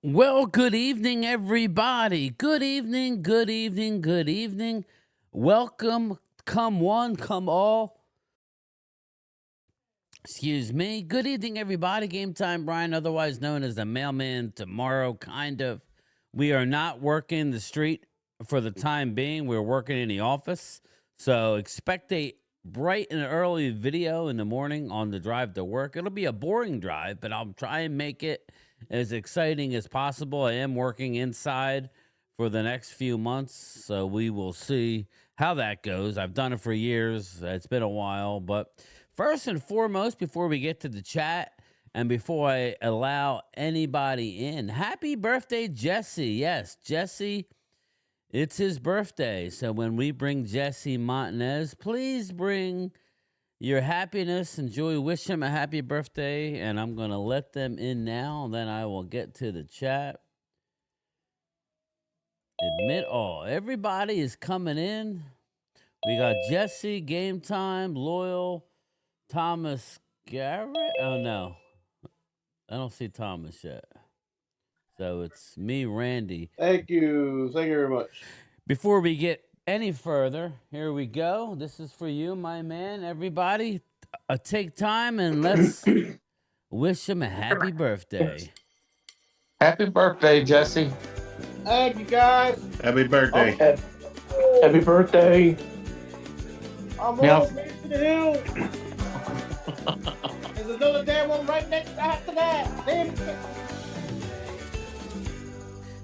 Well, good evening, everybody. Good evening, good evening, good evening. Welcome, come one, come all. Excuse me. Good evening, everybody. Game Time Brian, otherwise known as the mailman tomorrow, kind of. We are not working the street for the time being. We're working in the office. So expect a bright and early video in the morning on the drive to work. It'll be a boring drive, but I'll try and make it as exciting as possible. I am working inside for the next few months, so we will see how that goes. I've done it for years. It's been a while, but first and foremost, before we get to the chat and before I allow anybody in, happy birthday, Jesse. Yes, Jesse, it's his birthday. So when we bring Jesse Montanez, please bring your happiness and joy. Wish him a happy birthday, and I'm going to let them in now, and then I will get to the chat. Admit all. Everybody is coming in. We got Jesse, Game Time, Loyal, Thomas Garrett. Oh, no. I don't see Thomas yet. So it's me, Randy. Thank you. Thank you very much. Before we get any further, here we go. This is for you, my man. Everybody, take time and let's wish him a happy birthday. Happy birthday, Jesse. Thank you, guys. Happy birthday. Oh, Happy birthday. I'm Yeah. on the way to the hill. There's another damn one right next after that. Damn.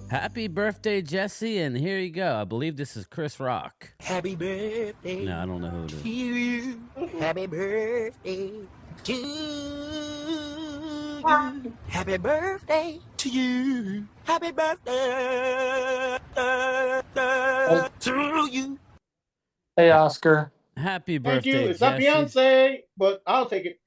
Happy birthday, Jesse, and here you go. I believe this is Chris Rock. Happy birthday. No, I don't know who it is. To you. Happy birthday to you. Happy birthday to you. Happy birthday to you. Hey, Oscar. Happy Thank birthday, you. It's Jesse. not Beyonce, but I'll take it.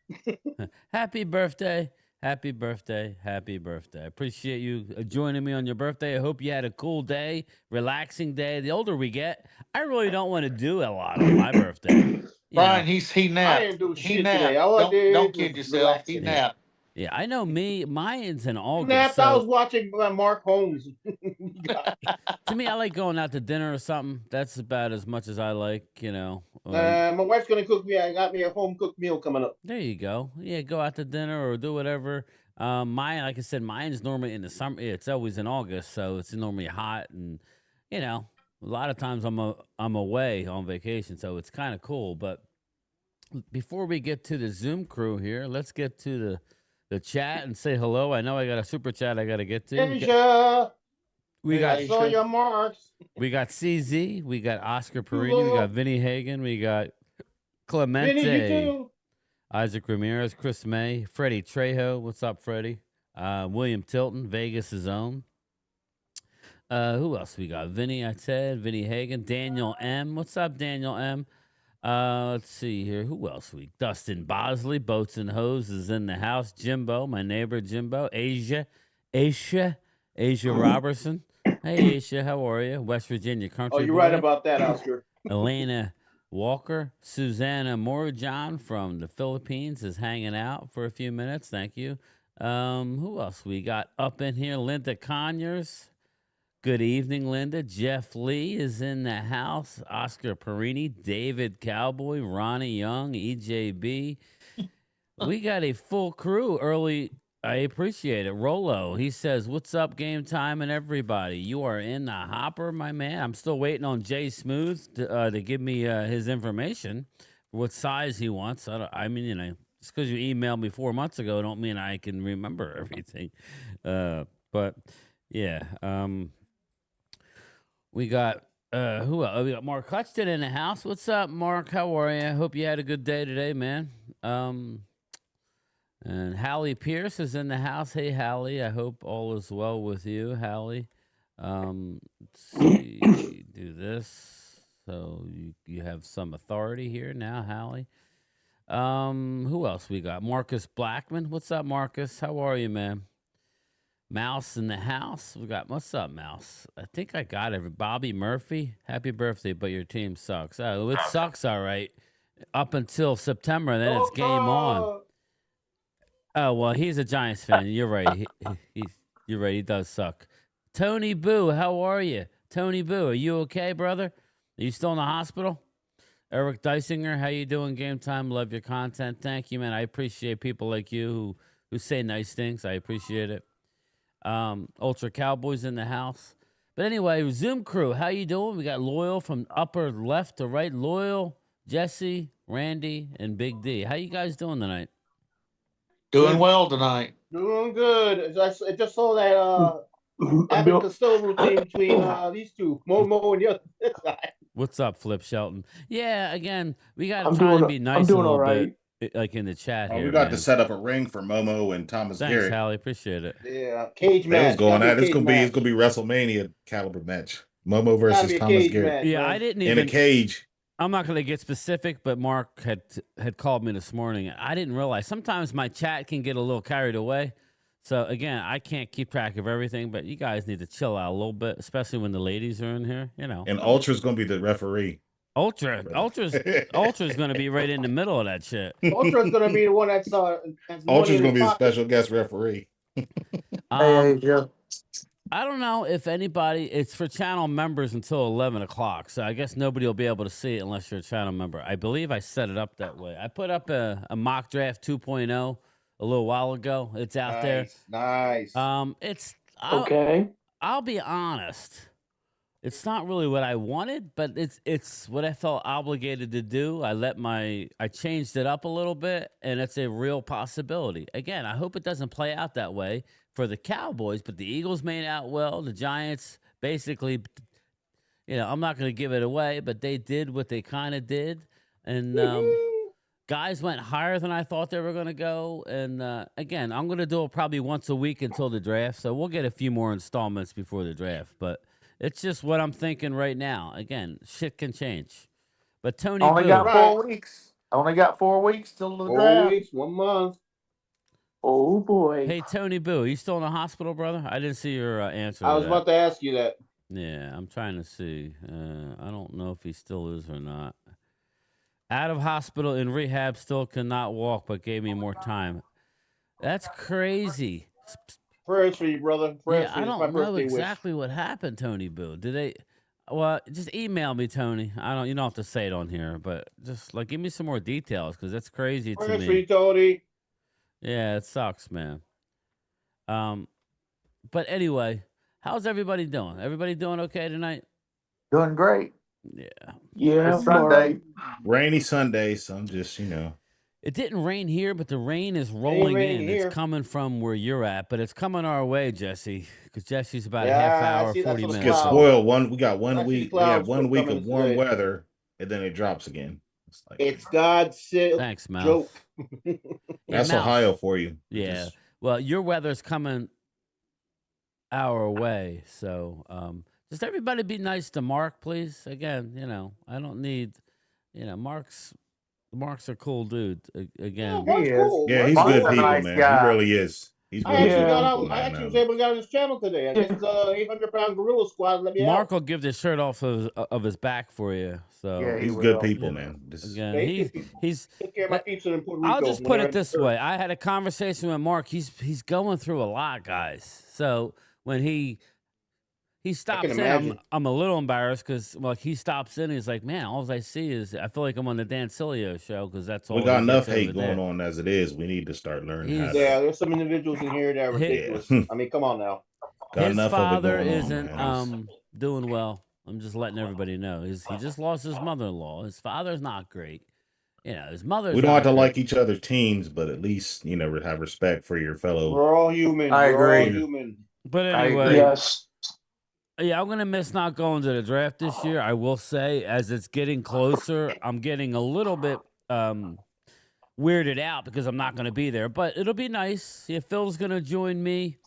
Happy birthday. Happy birthday. Happy birthday. I appreciate you joining me on your birthday. I hope you had a cool day, relaxing day. The older we get, I really don't want to do a lot on my birthday. Brian, he napped. I didn't do He shit napped. today. All I did Don't was kid yourself. relax He today. napped. Yeah, I know me. Mine's in August. Napped. I was So watching Mark Holmes. to me, I like going out to dinner or something. That's about as much as I like, you know. My wife's gonna cook me. I got me a home cooked meal coming up. There you go. Yeah, go out to dinner or do whatever. Mine, like I said, mine is normally in the summer. It's always in August, so it's normally hot, and you know, a lot of times I'm away on vacation, so it's kind of cool. But before we get to the Zoom crew here, let's get to the chat and say hello. I know I got a super chat I got to get to. Asia. We got I saw your marks. We got CZ, we got Oscar Perini, we got Vinny Hagen, we got Clemente, Vinny, you too. Isaac Ramirez, Chris May, Freddie Trejo. What's up, Freddie? William Tilton, Vegas' own. Who else we got? Vinny, I said. Vinny Hagen. Daniel M. What's up, Daniel M? Let's see here. Who else we? Dustin Bosley, Boats and Hose is in the house. Jimbo, my neighbor Jimbo. Asia Robertson. Hey, Asia, how are you? West Virginia country. Oh, you're boy. right about that, Oscar. Elena Walker, Susanna Morajan from the Philippines is hanging out for a few minutes. Thank you. Who else we got up in here? Linda Conyers. Good evening, Linda. Jeff Lee is in the house. Oscar Perini, David Cowboy, Ronnie Young, EJB. We got a full crew early. I appreciate it. Rolo, he says, what's up, Game Time and everybody? You are in the hopper, my man. I'm still waiting on Jay Smooth to give me his information, what size he wants. I mean, you know, Just because you emailed me 4 months ago, don't mean I can remember everything. But yeah, we got who else? We got Mark Hutchton in the house. What's up, Mark? How are you? I hope you had a good day today, man. And Hallie Pierce is in the house. Hey, Hallie. I hope all is well with you, Hallie. Let's see. Do this. So you have some authority here now, Hallie. Who else we got? Marcus Blackman. What's up, Marcus? How are you, man? Mouse in the house. We got what's up, Mouse? I think I got it. Bobby Murphy. Happy birthday, but your team sucks. Oh, it sucks, all right. Up until September, then it's game on. Oh well, he's a Giants fan. You're right. You're right. He does suck. Tony Boo, how are you? Tony Boo, are you okay, brother? Are you still in the hospital? Eric Dysinger, how you doing? Game time. Love your content. Thank you, man. I appreciate people like you who say nice things. I appreciate it. Ultra Cowboys in the house. But anyway, Zoom crew, how you doing? We got Loyal from upper left to right. Loyal, Jesse, Randy, and Big D. How you guys doing tonight? Doing well tonight. Doing good. I just saw that Abbott Costello routine between these two, Momo and the other guy. What's up, Flip Shelton? Yeah, again, we got to try to be nice a little bit, like in the chat here. We got man. to set up a ring for Momo and Thomas Thanks, Garrett. Hallie. Appreciate it. Yeah, cage match. That was going at. It's gonna match. be WrestleMania caliber match. Momo versus Thomas Garrett. Match, yeah, man. I didn't even in a cage. I'm not going to get specific, but Mark had called me this morning. I didn't realize sometimes my chat can get a little carried away. So again, I can't keep track of everything, but you guys need to chill out a little bit, especially when the ladies are in here. You know, And Ultra's gonna be the referee. Ultra's going to be right in the middle of that shit. Ultra's gonna be the one that's Ultra's gonna be the special guest referee. I don't know if anybody. It's for channel members until 11 o'clock, so I guess nobody will be able to see it unless you're a channel member. I believe I set it up that way. I put up a mock draft 2.0 a little while ago. It's out there. Nice. It's Okay. I'll be honest. It's not really what I wanted, but it's what I felt obligated to do. I changed it up a little bit, and it's a real possibility. Again, I hope it doesn't play out that way for the Cowboys, but the Eagles made out well. The Giants basically, I'm not going to give it away, but they did what they kind of did, and guys went higher than I thought they were going to go. And again, I'm going to do it probably once a week until the draft, so we'll get a few more installments before the draft, but. It's just what I'm thinking right now. Again, shit can change. But Tony only Boo, got 4 weeks. Only got 4 weeks till the 4 draft. weeks, 1 month. Oh boy. Hey, Tony Boo, you still in the hospital, brother? I didn't see your answer. I was about to ask you that. Yeah, I'm trying to see. I don't know if he still is or not. Out of hospital in rehab, still cannot walk, but gave me more time. That's crazy. Prayers for you, brother. Prayers Yeah, for I you. don't know exactly what happened, Tony Boo. Did they? Well, just email me, Tony. You don't have to say it on here, but just like give me some more details because that's crazy to Prayers me. for you, Tony. Yeah, it sucks, man. But anyway, how's everybody doing? Everybody doing okay tonight? Doing great. Yeah. Yeah. It's Sunday. Rainy Sunday, so I'm just It didn't rain here, but the rain is rolling in. Here. It's coming from where you're at, but it's coming our way, Jesse. Because Jesse's about a half hour, 40 minutes. Get spoiled. We got 1 week. We have had 1 week of warm today. weather, and then it drops again. It's God's Thanks, Mal. joke. That's Ohio for you. Yeah. Well, your weather's coming our way, so just everybody be nice to Mark, please. Again, I don't need, Mark's are cool dude. Again, Yeah, Mark's cool. Yeah, he's Mark's good a people, nice man. guy. He really is. He's I really actually, good. I actually was able to get on his channel today. I guess 800-pound gorilla squad let me Mark out. will give the shirt off of his back for you. So Yeah, He's will. good people, man. again, he's. Take care of my pizza in Puerto Rico. I'll just put it this way: I had a conversation with Mark. He's going through a lot, guys. So when he stops in, I'm a little embarrassed because he stops in. He's like, man, all I see is I feel like I'm on the Dan Silio show because that's all. We got enough hate going on as it is. We need to start learning how to. Yeah, there's some individuals in here that are ridiculous. I mean, come on now. His father isn't doing well. I'm just letting everybody know. He just lost his mother-in-law. His father's not great. his mother's. We don't have to not good. like each other's teams, but at least have respect for your fellow. We're all human. I We're all agree. human. But I anyway, agree. Yes. yeah, I'm gonna miss not going to the draft this year. I will say, as it's getting closer, I'm getting a little bit weirded out because I'm not gonna be there. But it'll be nice. Yeah, Phil's gonna join me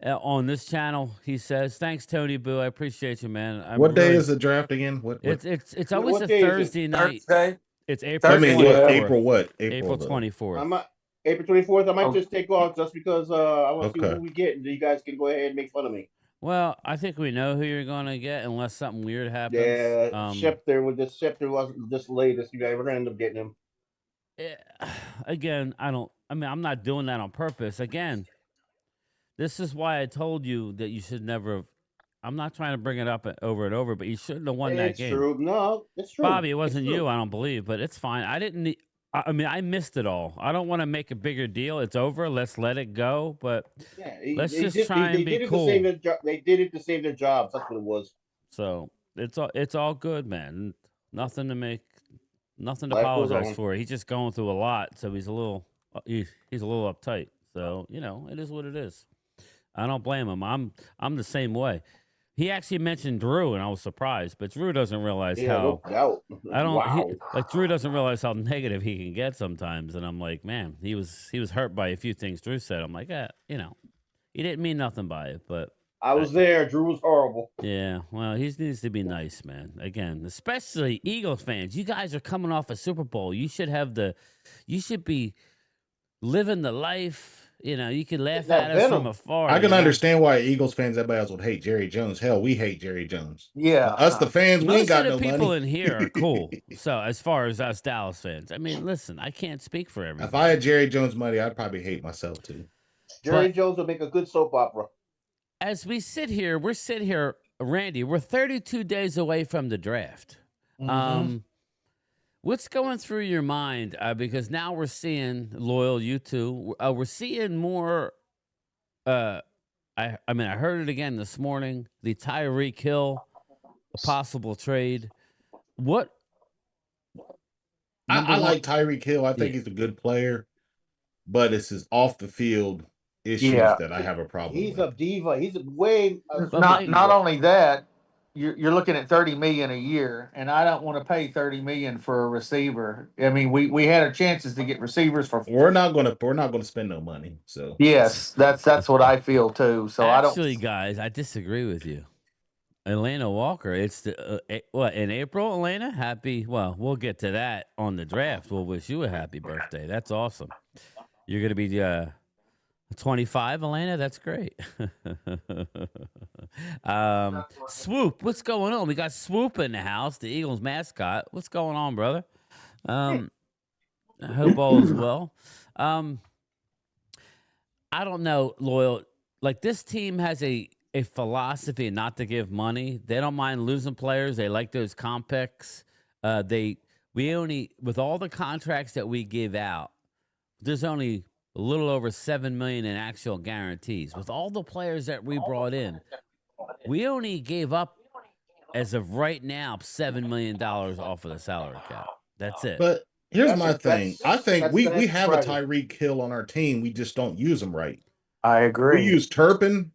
on this channel. He says, "Thanks, Tony Boo. I appreciate you, man." What day is the draft again? What? It's always What a day is it? Thursday night. Thursday. It's April. I mean, 24th. April what? April the- 24th. I might April 24th. I might Oh. just take off just because I want to see Okay. who we get, and you guys can go ahead and make fun of me. Well, I think we know who you're gonna get unless something weird happens. Yeah, Schefter wasn't this latest. You guys, we're gonna end up getting him. Again, I'm not doing that on purpose. Again, this is why I told you that you should never have. I'm not trying to bring it up over and over, but you shouldn't have won that It's game. true. No, it's true. Bobby, it wasn't It's true. you, I don't believe, but it's fine. I didn't need. I mean, I missed it all. I don't want to make a bigger deal. It's over. Let's let it go. But Yeah, let's just try and be cool. They did it to save their jobs. That's what it was. So it's all good, man. Nothing to Life goes apologize on. for. He's just going through a lot, so he's a little uptight. So it is what it is. I don't blame him. I'm the same way. He actually mentioned Drew, and I was surprised. But Drew doesn't realize how no doubt. I don't. Wow. Drew doesn't realize how negative he can get sometimes. And I'm like, man, he was hurt by a few things Drew said. I'm like, he didn't mean nothing by it, but. I was there. Drew was horrible. Yeah, well, he needs to be nice, man. Again, especially Eagles fans. You guys are coming off a Super Bowl. You should be living the life. You can laugh at us from afar. I can understand why Eagles fans, everybody else would hate Jerry Jones. Hell, we hate Jerry Jones. Yeah. Us, the fans, we Most ain't got of no the people money. in here are cool. So as far as us Dallas fans, I mean, listen, I can't speak for everyone. If I had Jerry Jones money, I'd probably hate myself too. Jerry Jones would make a good soap opera. As we're sitting here, Randy, we're 32 days away from the draft. Mhm. What's going through your mind? Because now we're seeing, Loyal, you too, we're seeing more. I heard it again this morning. The Tyreek Hill, a possible trade. What? I like Tyreek Hill. I think he's a good player, but it's his off the field issues that I have a problem He's with. a diva. He's way. Not only that, you're looking at $30 million a year, and I don't want to pay $30 million for a receiver. I mean, we had our chances to get receivers for. We're not gonna spend no money. So yes, that's what I feel too. So Actually, guys, I disagree with you. Elena Walker, it's in April, Elena? Happy, well, we'll get to that on the draft. We'll wish you a happy birthday. That's awesome. You're going to be 25, Elena? That's great. Swoop, what's going on? We got Swoop in the house, the Eagles mascot. What's going on, brother? I hope all is well. I don't know, Loyal. Like, this team has a philosophy not to give money. They don't mind losing players. They like those comp picks. We only, with all the contracts that we give out, there's only a little over $7 million in actual guarantees. With all the players that we brought in, we only gave up, as of right now, $7 million off of the salary cap. That's it. But here's my thing. I think we have a Tyreek Hill on our team. We just don't use him right. I agree. We use Turpin.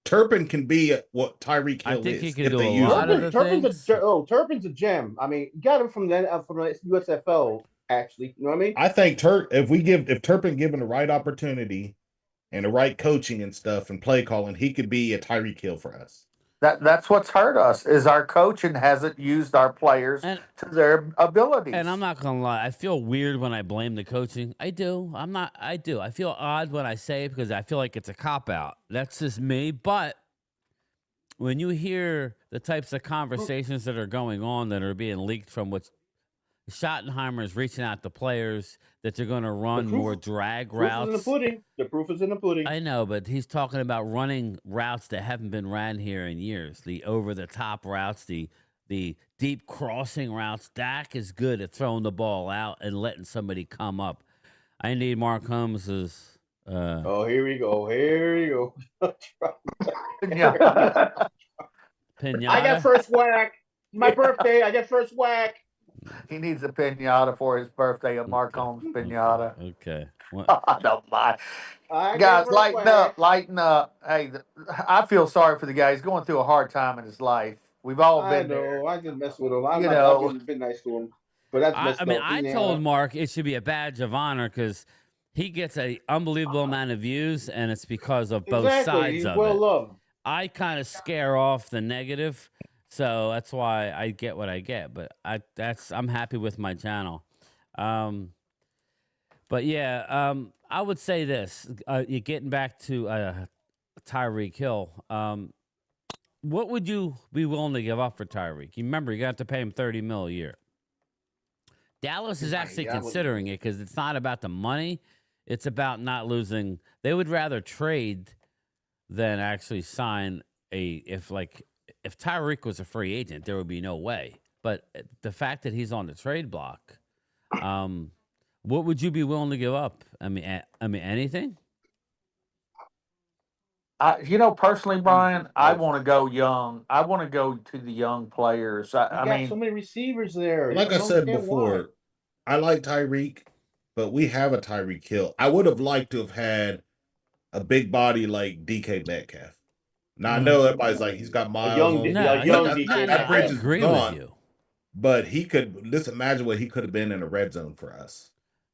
Turpin can be what Tyreek Hill is. I think he can if do they a use lot him. of the things. Turpin's a gem. I mean, you got him from the USFL. Actually, you know what I mean? I think if Turpin given the right opportunity and the right coaching and stuff and play calling, he could be a Tyreek Hill for us. That's what's hurt us is our coaching hasn't used our players to their abilities. And I'm not gonna lie, I feel weird when I blame the coaching. I do. I do. I feel odd when I say it because I feel like it's a cop out. That's just me. But when you hear the types of conversations that are going on that are being leaked from what Schottenheimer is reaching out to players that they're going to run more drag routes. The proof is in the pudding. I know, but he's talking about running routes that haven't been ran here in years. The over-the-top routes, the deep crossing routes. Dak is good at throwing the ball out and letting somebody come up. I need Mark Holmes's. Here we go. Pinata. I got first whack. My birthday. I got first whack. He needs a pinata for his birthday, a Mark Okay. Holmes pinata. Okay. What? I don't mind. I get Guys, real lighten quiet. up, lighten up. Hey, I feel sorry for the guy. He's going through a hard time in his life. We've all I been there. know. I just mess with him. I'm You not. I've know, been nice to him, but that's I messed mean, up. I Yeah. told Mark it should be a badge of honor because he gets a unbelievable amount of views, and it's because of both Exactly. sides He's of well it. loved. I kind of scare off the negative, so that's why I get what I get. But I'm happy with my channel. But yeah, I would say this: you're getting back to Tyreek Hill. What would you be willing to give up for Tyreek? You remember, you got to pay him $30 million a year. Dallas is actually Yeah, I wouldn't- considering it because it's not about the money; it's about not losing. They would rather trade than actually sign if Tyreek was a free agent, there would be no way. But the fact that he's on the trade block, what would you be willing to give up? I mean, anything. personally, Brian, I want to go young. I want to go to the young players. You I got so mean, many receivers there. Like I I don't said understand why. before, I like Tyreek, but we have a Tyreek Hill. I would have liked to have had a big body like DK Metcalf. Now I know everybody's like he's got miles on. No, That I bridge is agree with gone. you. But he could. Just imagine what he could have been in a red zone for us.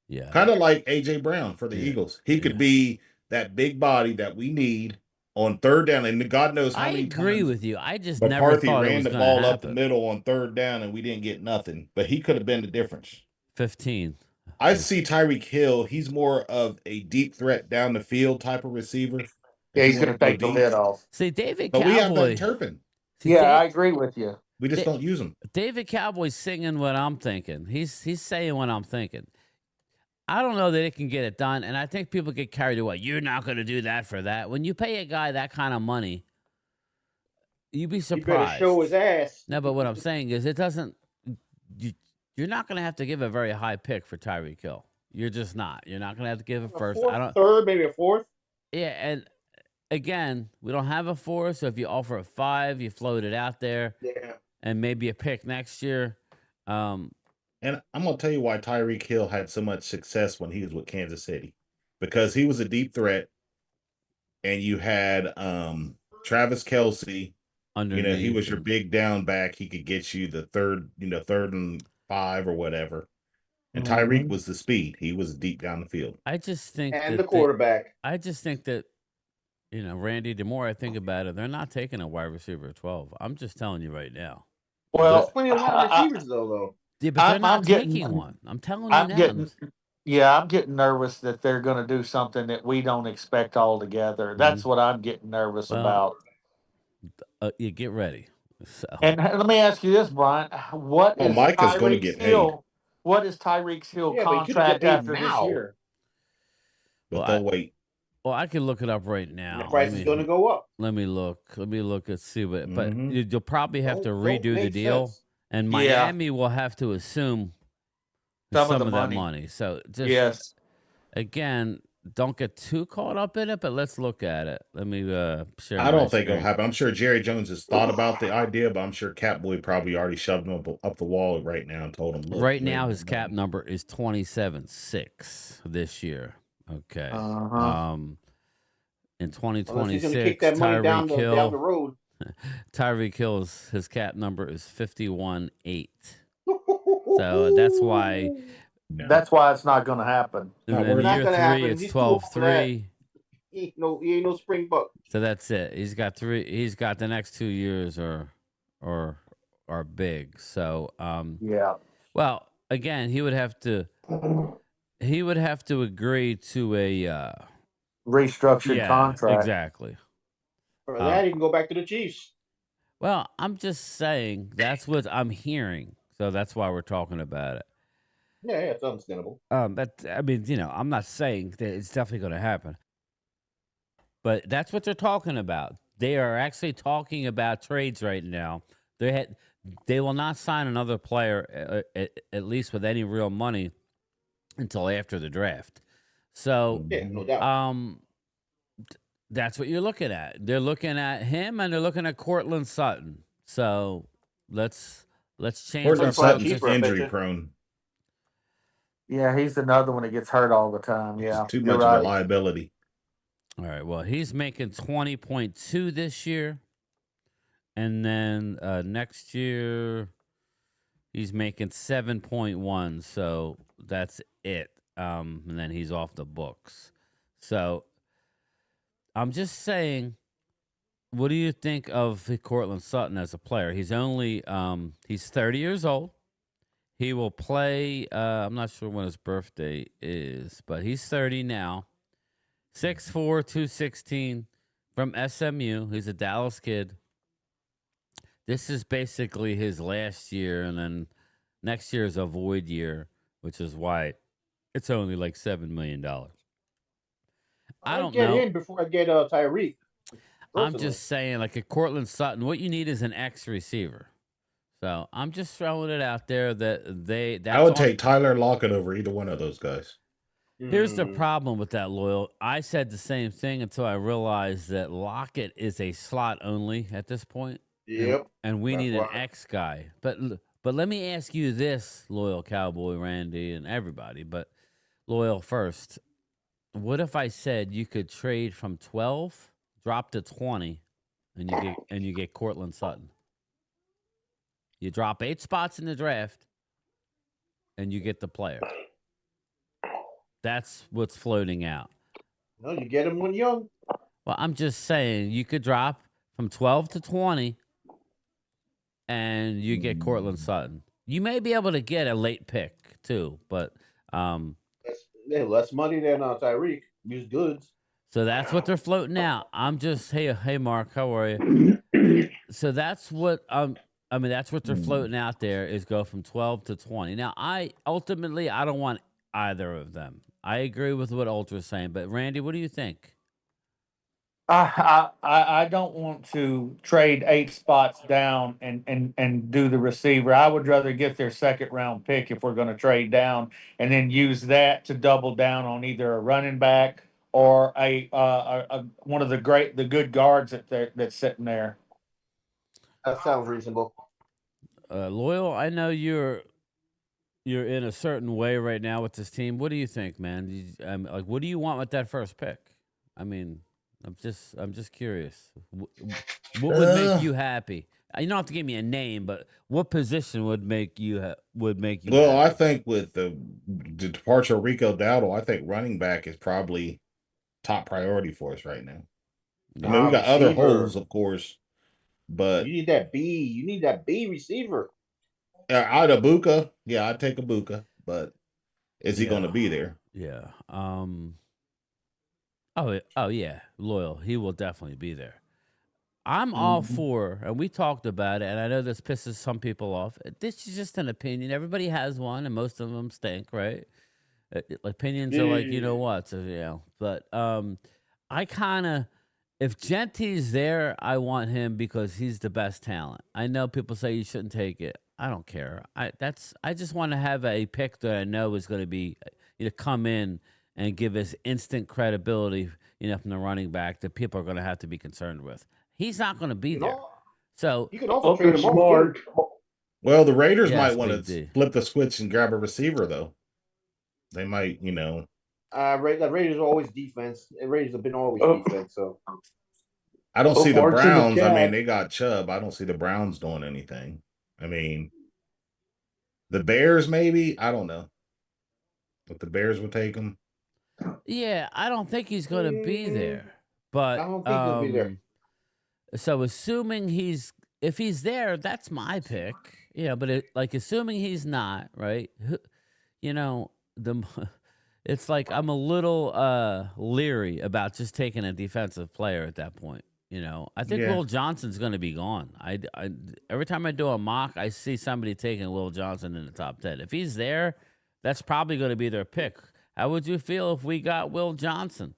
Yeah, Kind of like AJ Brown for the Yeah. Eagles. He could be that big body that we need on third down, and God knows how I many agree times with you. I just never McCarthy thought it ran was the going to ball up the happen. middle on third down, and we didn't get nothing. But he could have been the difference. 15. I see Tyreek Hill. He's more of a deep threat down the field type of receiver. yeah, If he's you want going to to go take the deep. lid off. See, David But we have that in Cowboy. Turpin. See, Yeah, I agree with you. We just don't use him. David Cowboy's singing what I'm thinking. He's saying what I'm thinking. I don't know that it can get it done, and I think people get carried away. You're not going to do that for that. When you pay a guy that kind of money, you'd be You better surprised. show his ass. No, but what I'm saying is, it doesn't. You're not going to have to give a very high pick for Tyreek Hill. You're just not. You're not going to have to give a first. Third, maybe a fourth. Yeah, and again, we don't have a fourth, so if you offer a 5, you float it out there. Yeah. And maybe a pick next year. And I'm going to tell you why Tyreek Hill had so much success when he was with Kansas City. Because he was a deep threat, and you had Travis Kelce. Underneath. He was your big down back. He could get you the third and 5 or whatever. And Tyreek was the speed. He was deep down the field. I just think And the quarterback. I just think that, Randy, the more I think about it, they're not taking a wide receiver at 12. I'm just telling you right now. Well, there's plenty of wide receivers though. Yeah, but they're not I'm getting- taking one. I'm telling you now. I'm getting nervous that they're going to do something that we don't expect altogether. That's what I'm getting nervous about. You get ready. So. And let me ask you this, Brian: What is Micah's going to Tyreek get Hill? What is Tyreek Hill contract after this year? But they'll wait. Well, I can look it up right now. The price is going to go up. Let me look and see what. But you'll probably have to redo the deal, sense. and Miami will have to assume some of that money. So just again, don't get too caught up in it. But let's look at it. Let me share. I don't think it'll happen. I'm sure Jerry Jones has thought about the idea, but I'm sure Catboy probably already shoved him up the wall right now and told him. Look, right now, his cap number is 27.6 this year. Okay. In 2026, Tyreek Hill down the road. Tyreek Hill's his cap number is 51.8. So that's why. That's why it's not going to happen. And then year 3, it's 12.3. He ain't no spring buck. So that's it. He's got the next 2 years are big. So yeah. Well, again, he would have to agree to a restructured contract. Exactly. For that, he can go back to the Chiefs. Well, I'm just saying that's what I'm hearing. So that's why we're talking about it. Yeah, it's understandable. But I mean, I'm not saying that it's definitely going to happen. But that's what they're talking about. They are actually talking about trades right now. They will not sign another player, at least with any real money, until after the draft. So, yeah, no doubt. That's what you're looking at. They're looking at him, and they're looking at Cortland Sutton. So let's Let's change Cortland the probably Sutton's focus. cheaper, I bet injury you. prone. Yeah, he's another one that gets hurt all the time. He's Yeah, too you're much of a right. liability. All right. Well, he's making 20.2 this year. And then next year, he's making 7.1. So that's it. And then he's off the books. So I'm just saying, what do you think of Cortland Sutton as a player? He's only he's 30 years old. He will play. I'm not sure when his birthday is, but he's 30 now. 6'4", 216 from SMU. He's a Dallas kid. This is basically his last year, and then next year is a void year, which is why it's only like $7 million. I I'd don't get know. in before I get Tyreek. I'm Personally. just saying, like a Cortland Sutton, what you need is an X receiver. So I'm just throwing it out there that that's I would on. take Tyler Lockett over either one of those guys. Here's the Mm, problem with that, Loyal. I said the same thing until I realized that Lockett is a slot only at this point, yep. and we That's need an why. X guy. But let me ask you this, Loyal Cowboy Randy and everybody, but Loyal first. What if I said you could trade from 12, drop to 20, and you get Cortland Sutton? You drop 8 spots in the draft, and you get the player. That's what's floating out. No, you get him when young. Well, I'm just saying you could drop from 12 to 20 and you get Cortland Sutton. You may be able to get a late pick too, but Less money than Tyreek. Use goods. so that's what they're floating out. I'm just hey Mark, how are you? So that's what I mean that's what they're floating out there is go from 12 to 20. Now, I don't want either of them. I agree with what Ultra's saying, but Randy, what do you think? I don't want to trade 8 spots down and do the receiver. I would rather get their second round pick if we're going to trade down, and then use that to double down on either a running back or a one of the good guards that's sitting there. That sounds reasonable. Loyal, I know you're in a certain way right now with this team. What do you think, man? Like, what do you want with that first pick? I mean, I'm just curious. What would make you happy? You don't have to give me a name, but what position would make you Well, I happy? think with the departure of Rico Dowdle, I think running back is probably top priority for us right now. I mean, we got other holes, Receiver. of course, but You need that B. You need that B receiver. out of Buka, yeah, I'd take a Buka, but is he going to Yeah, be there? yeah. Oh yeah, Loyal. He will definitely be there. I'm all for, and we talked about it, and I know this pisses some people off. This is just an opinion. Everybody has one, and most of them stink, right? Opinions are like, you know what? So, but I kind of, if Gentie's there, I want him because he's the best talent. I know people say you shouldn't take it. I don't care. I just want to have a pick that I know is going to be, come in and give us instant credibility, from the running back that people are going to have to be concerned with. He's not going to be there. So You can also trade him over. Well, the Raiders yes, might want Big to D. flip the switch and grab a receiver, though. They might, The Raiders are always defense. The Raiders have been always defense. So I don't see the Mark's in the Browns. I mean, chat. they got Chubb. I don't see the Browns doing anything. I mean, the Bears, maybe. I don't know. But the Bears would take him. Yeah, I don't think he's going to be there. I But don't think he'll be there. so assuming if he's there, that's my pick. But assuming he's not, right? It's like I'm a little leery about just taking a defensive player at that point. I think Yeah. Will Johnson's going to be gone. I every time I do a mock, I see somebody taking Will Johnson in the top 10. If he's there, that's probably going to be their pick. How would you feel if we got Will Johnson?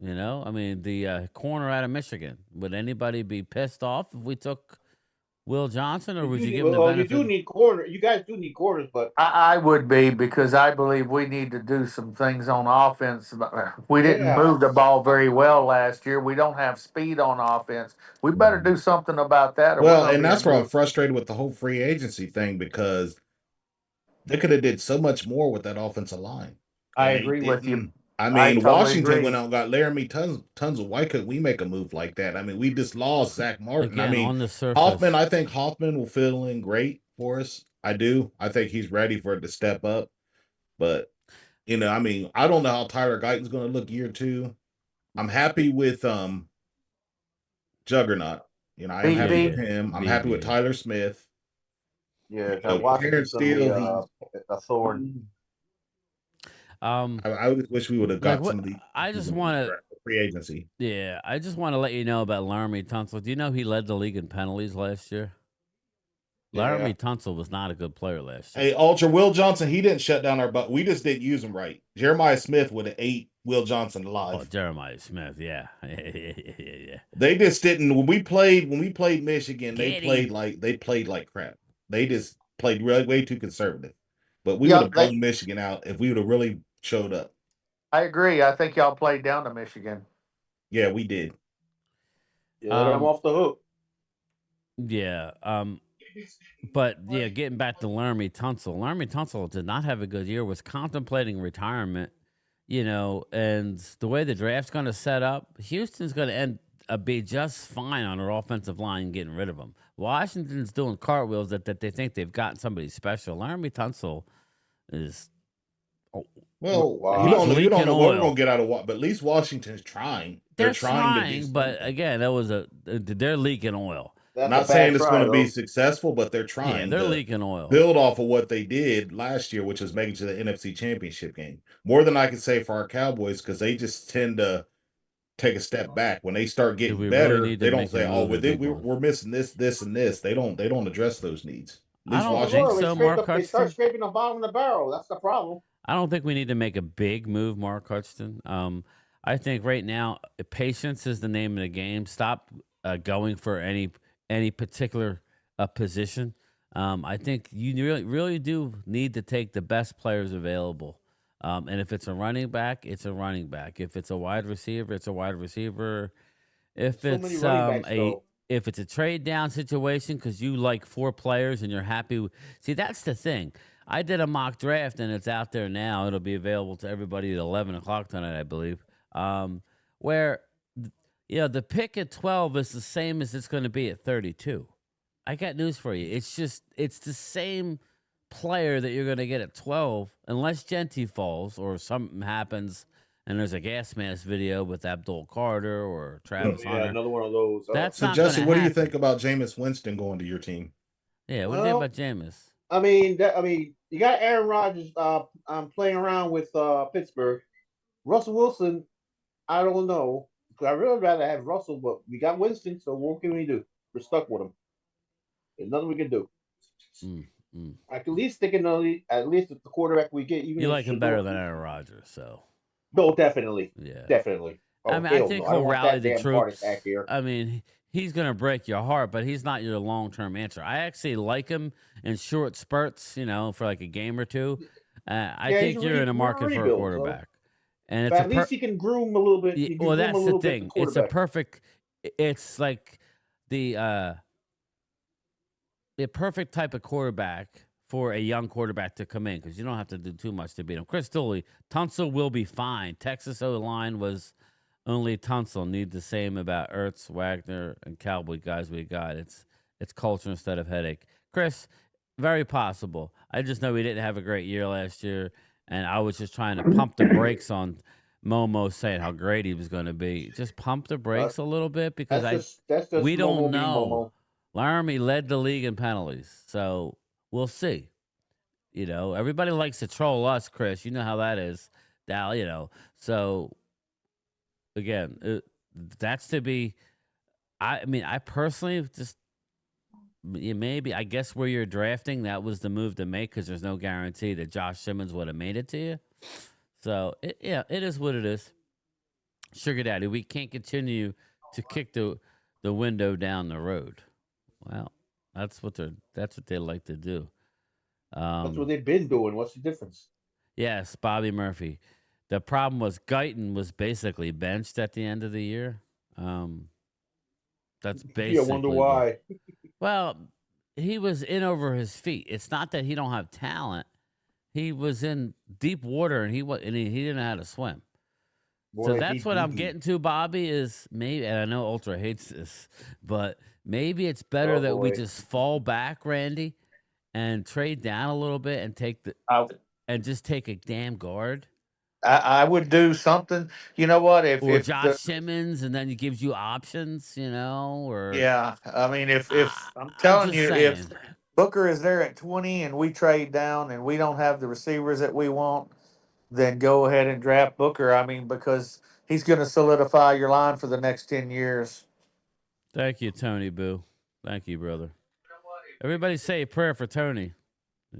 I mean, the corner out of Michigan. Would anybody be pissed off if we took Will Johnson, or would you You give him the benefit? do need corner. You guys do need corners, but I would be, because I believe we need to do some things on offense. We didn't move the ball very well last year. We don't have speed on offense. We better do something about that. Or Well, and that's where I'm frustrated with the whole free agency thing, because they could have did so much more with that offensive line. I agree with you. I mean, totally Washington agree. went out and got Laramie tons of. Why couldn't we make a move like that? I mean, we just lost Zach Martin. Again, I mean, on the surface, Hoffman. I think Hoffman will fill in great for us. I do. I think he's ready for it to step up. But I mean, I don't know how Tyler Guyton's going to look year 2. I'm happy with Juggernaut. I am happy with him. I'm happy with Tyler Smith. Yeah, Washington's going to be a thorn. I just wish we would have got some of the. I just want to free agency. Yeah, I just want to let you know about Laramie Tunsil. Do you know he led the league in penalties last year? Laramie Tunsil was not a good player last year. Hey, Ultra Will Johnson, he didn't shut down our butt. We just didn't use him right. Jeremiah Smith would have ate Will Johnson alive. Oh, Jeremiah Smith, yeah. They just didn't. When we played Michigan, they played like crap. They just played way too conservative. But we would have blown Michigan out if we would have really showed up. I agree. I think y'all played down to Michigan. Yeah, we did. Yeah, I'm off the hook. Yeah. But yeah, getting back to Laramie Tunsil. Laramie Tunsil did not have a good year, was contemplating retirement, and the way the draft's going to set up, Houston's going to end up be just fine on their offensive line getting rid of them. Washington's doing cartwheels that they think they've gotten somebody special. Laramie Tunsil is... Well, you don't know what we're going to get out of what, but at least Washington's trying. They're trying but again, they're leaking oil. I'm not saying it's going to be successful, but they're trying. Yeah, they're leaking oil. Build off of what they did last year, which was making to the NFC Championship game. More than I can say for our Cowboys, because they just tend to take a step back when they start getting better. They don't say, "Oh, we're missing this, and this." They don't address those needs. I don't think so, Mark Hudson. They start scraping the bottom of the barrel. That's the problem. I don't think we need to make a big move, Mark Hudson. I think right now, patience is the name of the game. Stop going for any particular position. I think you really do need to take the best players available. And if it's a running back, it's a running back. If it's a wide receiver, it's a wide receiver. If it's if it's a trade down situation because you like 4 players and you're happy. See, that's the thing. I did a mock draft and it's out there now. It'll be available to everybody at 11 o'clock tonight, I believe. Where the pick at 12 is the same as it's going to be at 32. I got news for you. It's the same player that you're going to get at 12, unless Genty falls or something happens and there's a gas mask video with Abdul Carter or Travis Hunter. Another one of those. That's so, Justin, what do you think about Jameis Winston going to your team? Yeah, what do you think about Jameis? I mean, you got Aaron Rodgers playing around with Pittsburgh. Russell Wilson, I don't know. I really rather have Russell, but we got Winston, so what can we do? We're stuck with him. There's nothing we can do. At least thinking at least the quarterback we get. You like him better than Aaron Rodgers, so. No, definitely. Yeah, definitely. I think he'll rally the troops. I mean, he's going to break your heart, but he's not your long-term answer. I actually like him in short spurts, for like a game or two. I think you're in a market for a quarterback. And it's at least he can groom a little bit. Well, that's the thing. It's a perfect. It's like the perfect type of quarterback for a young quarterback to come in because you don't have to do too much to beat him. Chris Dooley, Tunsil will be fine. Texas O-line was only Tunsil. Need the same about Ertz, Wagner, and Cowboy guys we got. It's culture instead of headache. Chris, very possible. I just know we didn't have a great year last year. And I was just trying to pump the brakes on Momo saying how great he was going to be. Just pump the brakes a little bit because we don't know. Laramie led the league in penalties, so we'll see. Everybody likes to troll us, Chris. You know how that is, Dal. So again, that's to be. I personally just. Maybe I guess where you're drafting, that was the move to make because there's no guarantee that Josh Simmons would have made it to you. So it is what it is. Sugar Daddy, we can't continue to kick the window down the road. Well, That's what they like to do. That's what they've been doing. What's the difference? Yes, Bobby Murphy. The problem was Guyton was basically benched at the end of the year. That's Yeah, I wonder basically why. well, he was in over his feet. It's not that he don't have talent. He was in deep water and he didn't know how to swim. More So like that's deep what I'm doo-doo. getting to, Bobby, is maybe, and I know Ultra hates this, but maybe it's better Oh that we boy. just fall back, Randy, and trade down a little bit and just take a damn guard. I would do something. You know what? Or If Josh the Simmons, and then it gives you options, or Yeah, I mean, if I'm I'm telling just you, if saying. Booker is there at 20 and we trade down and we don't have the receivers that we want, then go ahead and draft Booker. I mean, because he's going to solidify your line for the next 10 years. Thank you, Tony Boo. Thank you, brother. Everybody say a prayer for Tony.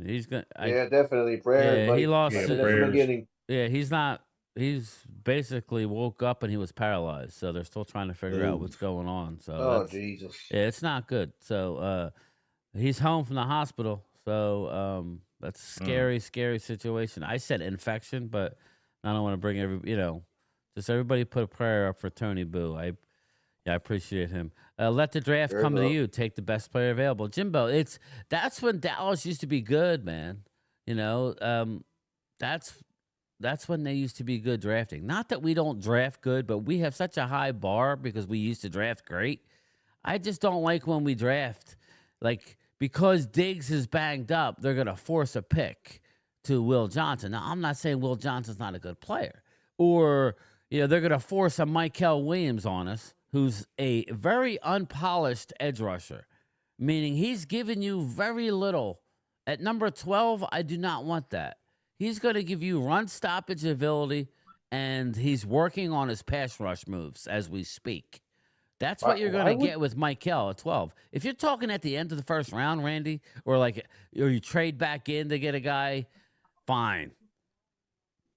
He's gonna. Yeah, definitely. Prayers, Yeah, he buddy. lost. I Yeah, said that from the prayers. beginning. Yeah, he's not. He's basically woke up and he was paralyzed. So they're still trying to figure out Ooh. what's going on. So Oh that's Jesus. yeah, it's not good. So he's home from the hospital. So that's a scary, scary situation. I said infection, but I don't want to bring just everybody put a prayer up for Tony Boo. I appreciate him. Let the draft Prayers come to up. you. Take the best player available. Jimbo, that's when Dallas used to be good, man. That's when they used to be good drafting. Not that we don't draft good, but we have such a high bar because we used to draft great. I just don't like when we draft, like, because Diggs is banged up, they're going to force a pick to Will Johnson. Now, I'm not saying Will Johnson's not a good player, or they're going to force a Michael Williams on us, who's a very unpolished edge rusher, meaning he's given you very little. At number 12, I do not want that. He's going to give you run stoppage ability, and he's working on his pass rush moves as we speak. That's what you're going to get with Michael at 12. If you're talking at the end of the first round, Randy, or you trade back in to get a guy, fine.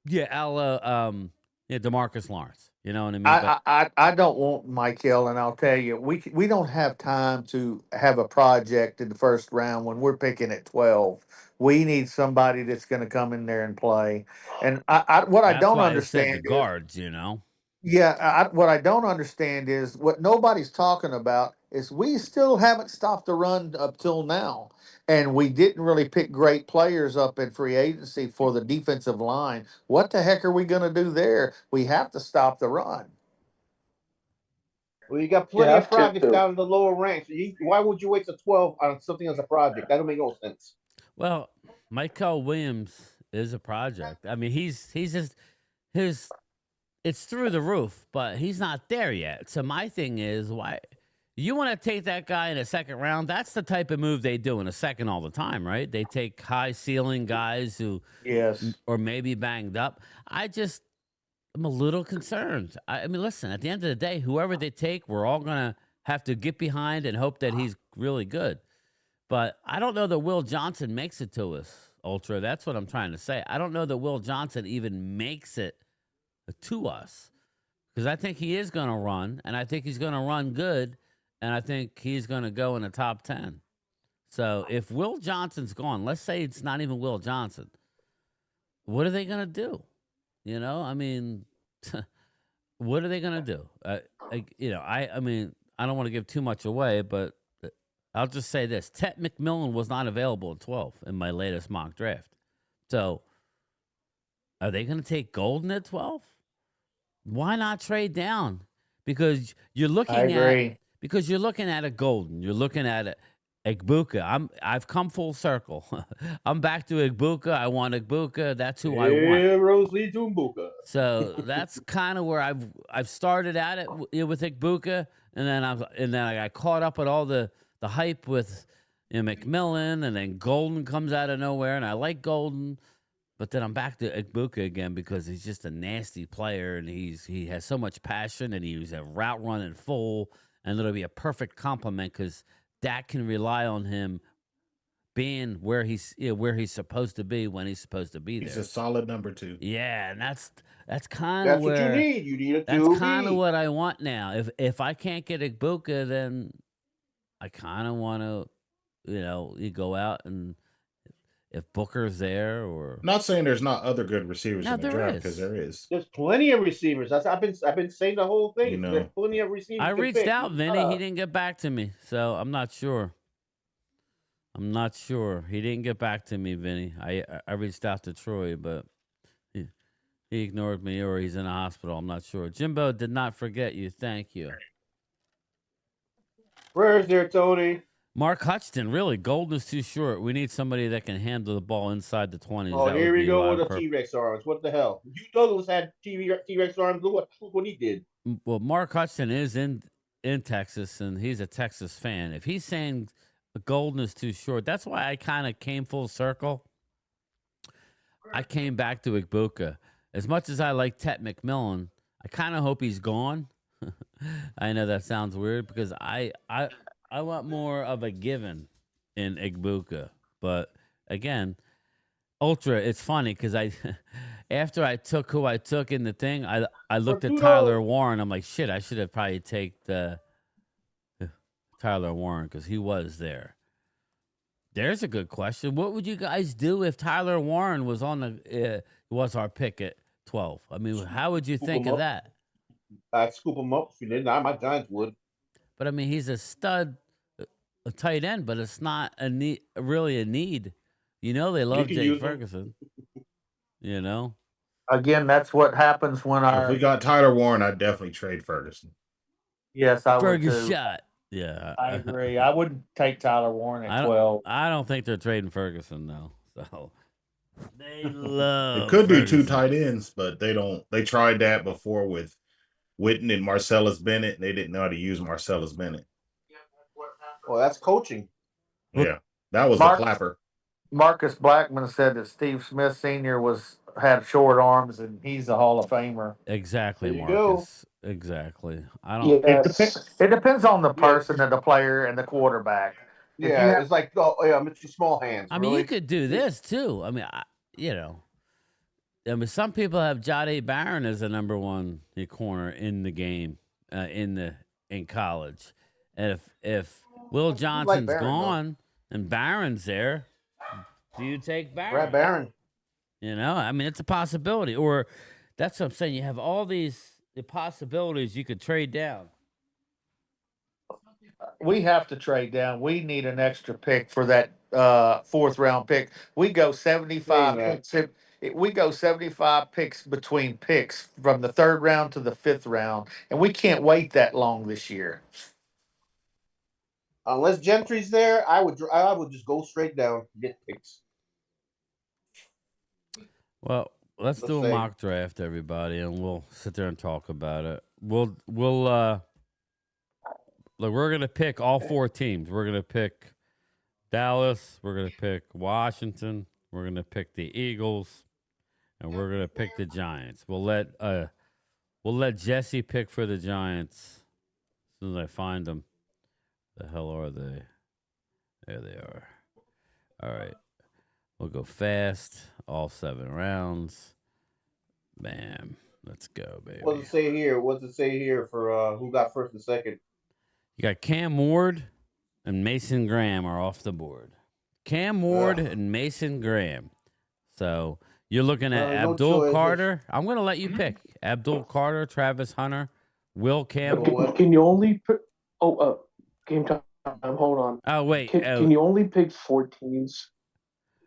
Yeah, DeMarcus Lawrence. You know what I mean? But I don't want Michael, and I'll tell you, we don't have time to have a project in the first round when we're picking at 12. We need somebody that's going to come in there and play. And what I that's don't why I said the understand is, guards. yeah, what I don't understand is what nobody's talking about is we still haven't stopped the run up till now. And we didn't really pick great players up in free agency for the defensive line. What the heck are we going to do there? We have to stop the run. Well, you got You plenty of have projects to. down in the lower ranks. Why would you wait to 12 on something as a project? That don't make no sense. Well, Michael Williams is a project. I mean, he's just his. It's through the roof, but he's not there yet. So my thing is, why you want to take that guy in a second round? That's the type of move they do in a second all the time, right? They take high ceiling guys who, Yes. or maybe banged up. I'm a little concerned. I mean, listen, at the end of the day, whoever they take, we're all gonna have to get behind and hope that he's really good. But I don't know that Will Johnson makes it to us, Ultra. That's what I'm trying to say. I don't know that Will Johnson even makes it to us, because I think he is going to run, and I think he's going to run good, and I think he's going to go in the top 10. So if Will Johnson's gone, let's say it's not even Will Johnson, what are they going to do? I mean, what are they going to do? I mean, I don't want to give too much away, but I'll just say this. Tet McMillan was not available at 12 in my latest mock draft. So are they going to take Golden at 12? Why not trade down? Because you're looking at a Golden. You're looking at Igbuka. I've come full circle. I'm back to Igbuka. I want Igbuka. That's who I want. Yeah, Rosalie Dumbuka. So that's kind of where I've started at it with Igbuka, and then I got caught up with all the hype with McMillan, and then Golden comes out of nowhere, and I like Golden. But then I'm back to Igbuka again because he's just a nasty player, and he has so much passion, and he's a route running full, and it'll be a perfect compliment because Dak can rely on him being where he's supposed to be when he's supposed to be there. He's a solid number 2. Yeah, and that's kind of what you where need. You need a that's QB. kind of what I want now. If I can't get Igbuka, then I kind of want to you go out and if Booker's there or Not saying there's not other good receivers no, in the there draft because is. there is. There's plenty of receivers. I've been saying the whole You thing. There's know, plenty of receivers. I you can reached pick. out, Vinny. He didn't get back to me, so I'm not sure. I'm not sure. He didn't get back to me, Vinny. I reached out to Troy, but he ignored me or he's in a hospital. I'm not sure. Jimbo did not forget you. Thank you. Where's there, Tony? Mark Hutchinson, really, Golden is too short. We need somebody that can handle the ball inside the 20s. Oh, that here would we be go a lot with of the T-Rex arms. What the hell? Hugh Douglas had T-Rex arms. Look what he did. Well, Mark Hutchinson is in Texas, and he's a Texas fan. If he's saying Golden is too short, that's why I kind of came full circle. I came back to Igbuka. As much as I like Tet McMillan, I kind of hope he's gone. I know that sounds weird because I want more of a given in Igbuka. But again, Ultra, it's funny because after I took who I took in the thing, I looked at Tyler Warren. I'm like, shit, I should have probably taken Tyler Warren because he was there. There's a good question. What would you guys do if Tyler Warren was was our pick at 12? I mean, how would you think of that? I'd scoop him up if you didn't. My Giants would. But I mean, he's a stud, a tight end, but it's not really a need. They love Jay Ferguson. Again, that's what happens when if we got Tyler Warren, I'd definitely trade Ferguson. Yes, I would Fergus too. shot. Yeah, I agree. I wouldn't take Tyler Warren at 12. I don't think they're trading Ferguson though. So they love. They could Ferguson. do 2 tight ends, but they don't. They tried that before with Witten and Marcellus Bennett. They didn't know how to use Marcellus Bennett. Well, that's coaching. Yeah, that was the clapper. Marcus Blackman said that Steve Smith Sr. had short arms, and he's a Hall of Famer. Exactly, There you Marcus. go. Exactly. I don't. Yes. It depends on the person and the player and the quarterback. Yeah, it's like Mr. Small Hands. I mean, you could do this too. I mean, some people have Jade Barron as the number one corner in the game, in college. And if Will Johnson's Barron, gone and Barron's there, do you take Barron? Brad Barron. I mean, it's a possibility. Or that's what I'm saying. You have all the possibilities you could trade down. We have to trade down. We need an extra pick for that 4th round pick. We go 75 picks. We go 75 picks between picks from the 3rd round to the 5th round, and we can't wait that long this year. Unless Gentry's there, I would just go straight down and get picks. Well, let's do a mock draft, everybody, and we'll sit there and talk about it. We'll look, we're gonna pick all 4 teams. We're gonna pick Dallas. We're gonna pick Washington. We're gonna pick the Eagles, and we're gonna pick the Giants. We'll let Jesse pick for the Giants as soon as I find them. The hell are they? There they are. All right. We'll go fast. All 7 rounds. Bam. Let's go, baby. What's it say here for who got 1st and 2nd? You got Cam Ward and Mason Graham are off the board. Cam Ward and Mason Graham. So you're looking at Abdul Carter. I'm going to let you pick. Abdul Carter, Travis Hunter, Will Campbell. Can you only pick? Game time. Hold on. Oh, wait. Can you only pick 4 teams?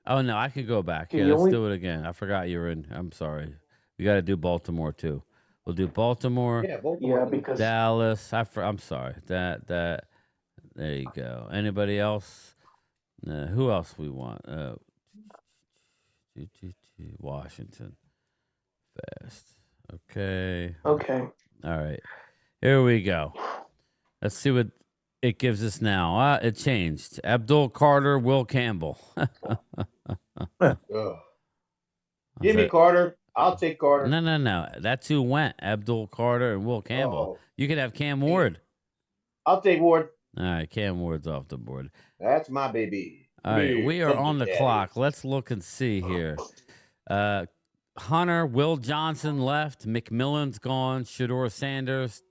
Oh, no, I could go back. Yeah, let's do it again. I forgot you were in. I'm sorry. We got to do Baltimore, too. We'll do Baltimore. Yeah, Baltimore. Yeah, because Dallas. I'm sorry. That. There you go. Anybody else? Who else we want? Washington. Fast. Okay. Okay. All right. Here we go. Let's see what it gives us now. It changed. Abdul Carter, Will Campbell. Give me Carter. I'll take Carter. No. That's who went. Abdul Carter and Will Campbell. You could have Cam Ward. I'll take Ward. All right, Cam Ward's off the board. That's my baby. All right, we are on the clock. Let's look and see here. Hunter, Will Johnson left. McMillan's gone. Shador Sanders.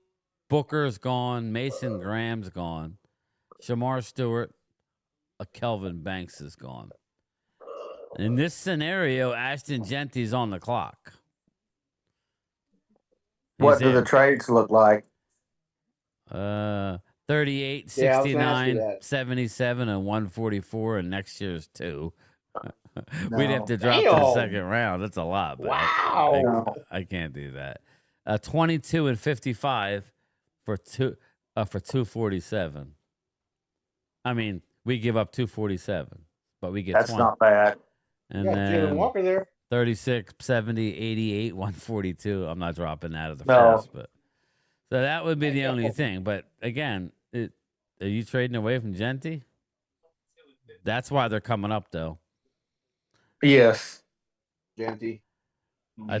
Booker's gone. Mason Graham's gone. Shamar Stewart. a Kelvin Banks is gone. In this scenario, Ashton Genty's on the clock. What do He's the trades look like? 38, Yeah, I was gonna ask you 69, that. 77, and 144, and next year's 2. We'd have No. to drop to the Damn. second round. That's a lot, but Wow. I can't do that. 22 and 55 for 247. I mean, we give up 247, but we get That's 20. not bad. And Yeah, Jalen then Walker there. 36, 70, 88, 142. I'm not dropping that at the No. first, but so that would be the only thing. But again, are you trading away from Genty? That's why they're coming up, though. Yes. Genty. I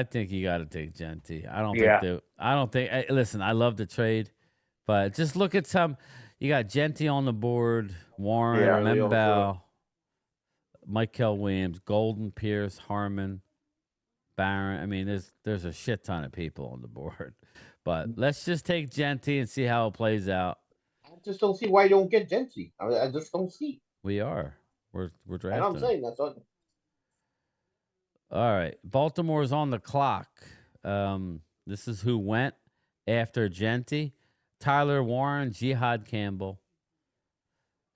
think you got to take Genty. I don't Yeah. think I don't think. Listen, I love the trade, but just look at some. You got Genty on the board, Warren, Yeah. Membao, Michael Williams, Golden, Pierce, Harmon, Barron. I mean, there's a shit ton of people on the board, but let's just take Genty and see how it plays out. I just don't see why you don't get Genty. I just don't see. We're And drafting. I'm saying that's what. All right, Baltimore's on the clock. This is who went after Genty. Tyler Warren, Jihad Campbell.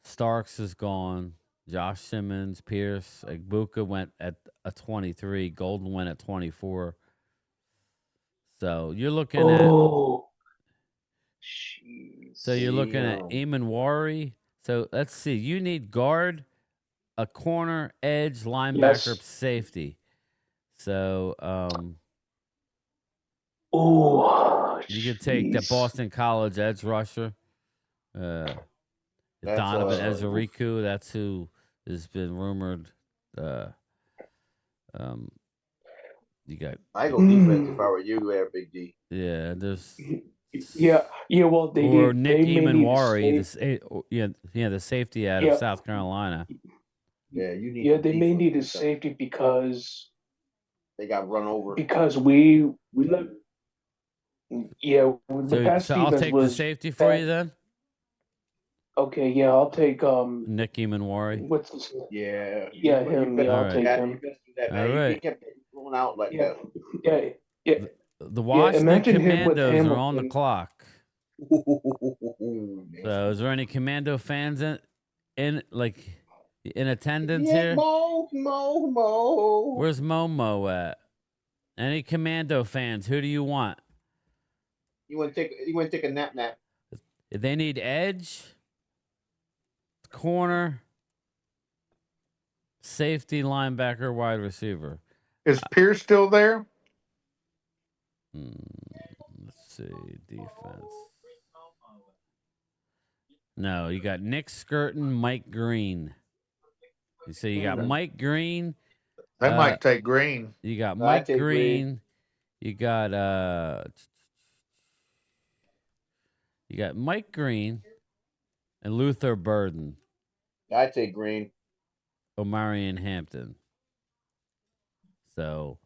Starks is gone. Josh Simmons, Pierce, Igbuka went at a 23. Golden went at 24. So you're looking at. So you're looking at Eamon Wari. So let's see. You need guard, a corner, edge, linebacker, safety. So you could take the Boston College edge rusher. Donovan Ezeriku, that's who has been rumored. You got. I go defense if I were you there, Big D. Yeah, there's. Yeah. Well, they Or need, Nick they may need to Emanwari, save- the safety out of South Carolina. Yeah, you need. Yeah, they may defense need a because safety because they got run over. we let. Yeah, the So, past so I'll defense take the was safety for you then. okay. Yeah, I'll take Nick Emanwari. what's his name? Yeah. Yeah, him. Yeah, I'll Alright. take That, him. you best do that, All man. right. He kept going out like Yeah, that. yeah. The Washington imagine him with Commandos are on the Hamilton. clock. Man. So, is there any Commando fans in attendance Yeah, here? Mo. Where's Momo at? Any Commando fans? Who do you want? You want to take a nap? If they need edge, corner, safety, linebacker, wide receiver. Is Pierce still there? Let's see, defense. No, you got Nick Skirton, Mike Green. So you got Mike Green. They might take Green. You got No, I'd Mike take Green. You got Mike Green and Luther Burden. I take Green. Omarion Hampton. So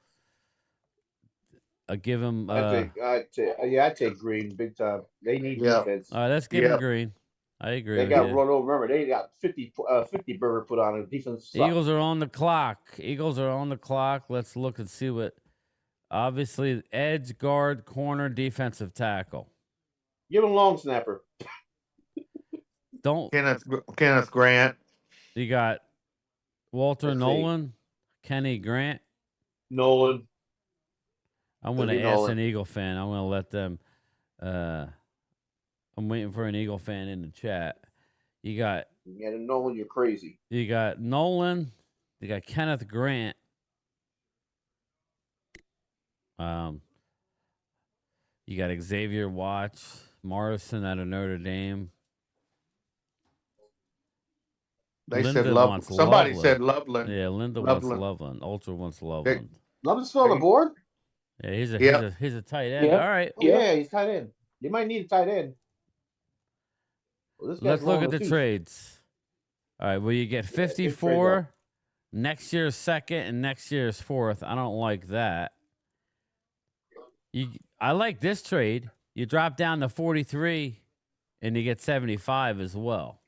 I'll give him. I take Green big time. They need defense. All right, let's give him Green. I agree. They with got you. run over. Remember, they got 50 burger put on a defense. Eagles are on the clock. Let's look and see what. Obviously, edge, guard, corner, defensive tackle. Give him long snapper. Don't. Kenneth Grant. You got Walter Let's see. Nolan, Kenny Grant. Nolan. I'm going to Maybe ask Nolan. an Eagle fan. I'm going to let them. I'm waiting for an Eagle fan in the chat. You got Nolan, you're crazy. You got Nolan. You got Kenneth Grant. You got Xavier Watts, Morrison out of Notre Dame. They Linda said wants somebody Loveland. said Loveland. Yeah, Linda wants Loveland. Ultra wants Loveland. Loveland's still on the board? Yeah, he's a tight end. Yeah. All right. Yeah, he's tight end. They might need a tight end. Well, this Let's guy's look rolling at the too. trades. All right. Well, you get 54, next year's second, and next year's fourth. I don't like that. I like this trade. You drop down to 43, and you get 75 as well.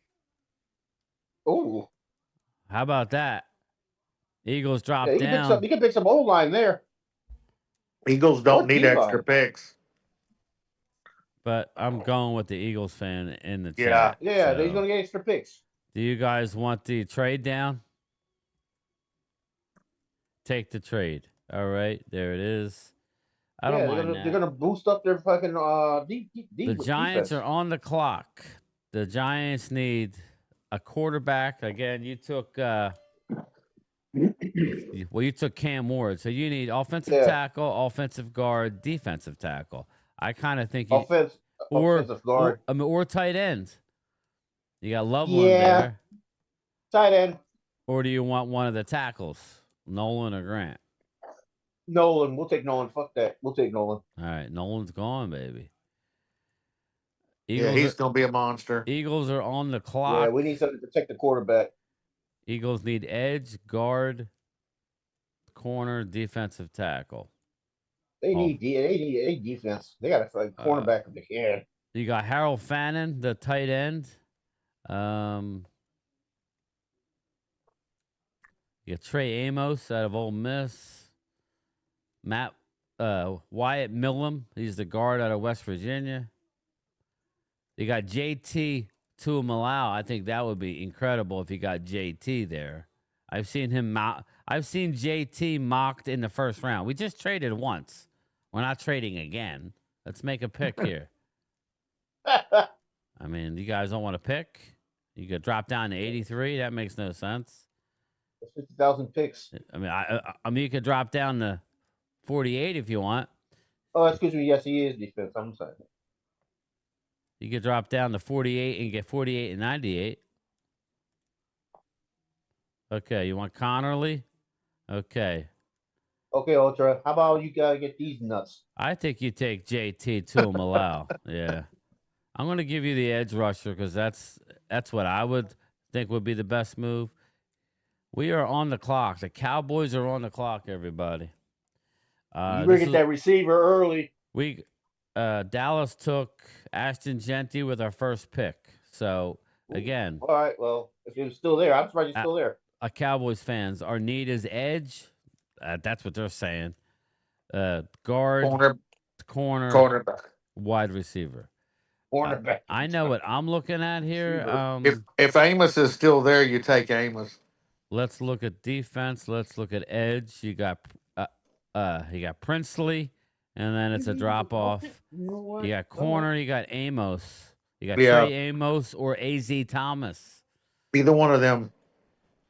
Oh, How about that? Eagles yeah, drop down, he can pick some old line there Eagles or don't need D extra line. picks. but I'm going with the Eagles fan in the Yeah. chat. Yeah, he's So, gonna get extra picks. do you guys want the trade down? Take the trade. All right, there it is. I don't Yeah, mind they're that. gonna boost up their fucking The Giants defense. are on the clock. The Giants need a quarterback. Again, you took you took Cam Ward, so you need offensive Yeah, tackle, offensive guard, defensive tackle. I kind of think you offensive guard. or tight end. You got Loveland Yeah, there, tight end. or do you want one of the tackles, Nolan or Grant? Nolan, we'll take Nolan. Fuck that, we'll take Nolan. All right, Nolan's gone, baby. Yeah, Eagles he's are going to be a monster. Eagles are on the Yeah, clock. we need something to protect the quarterback. Eagles need edge, guard, corner, defensive tackle. They need defense. They got a cornerback if they can. You got Harold Fannin, the tight end. You got Trey Amos out of Ole Miss. Wyatt Millum, he's the guard out of West Virginia. You got JT Tuimalau. I think that would be incredible if you got JT there. I've seen him. I've seen JT mocked in the first round. We just traded once. We're not trading again. Let's make a pick here. I mean, you guys don't want to pick? You could drop down to 83. That makes no sense. 50,000 picks. I mean, you could drop down to 48 if you want. Oh, excuse me. Yes, he is defense. I'm sorry. You could drop down to 48 and get 48 and 98. Okay, you want Connerly? Okay. Okay, Ultra. How about you gotta get these nuts? I think you take JT Tuimalau. Yeah. I'm going to give you the edge rusher because that's what I would think would be the best move. We are on the clock. The Cowboys are on the clock, everybody. You better get that receiver early. Dallas took Ashton Genty with our first pick. So, again. All right, well, if he was still there, I'm surprised he's still there. Cowboys fans, our need is edge. That's what they're saying. Guard, cornerback, wide receiver. Cornerback. I know what I'm looking at here. If Amos is still there, you take Amos. Let's look at defense. Let's look at edge. You got Princely, and then it's a drop off. You got corner. You got Amos. You got Trey Amos or AZ Thomas. Either one of them.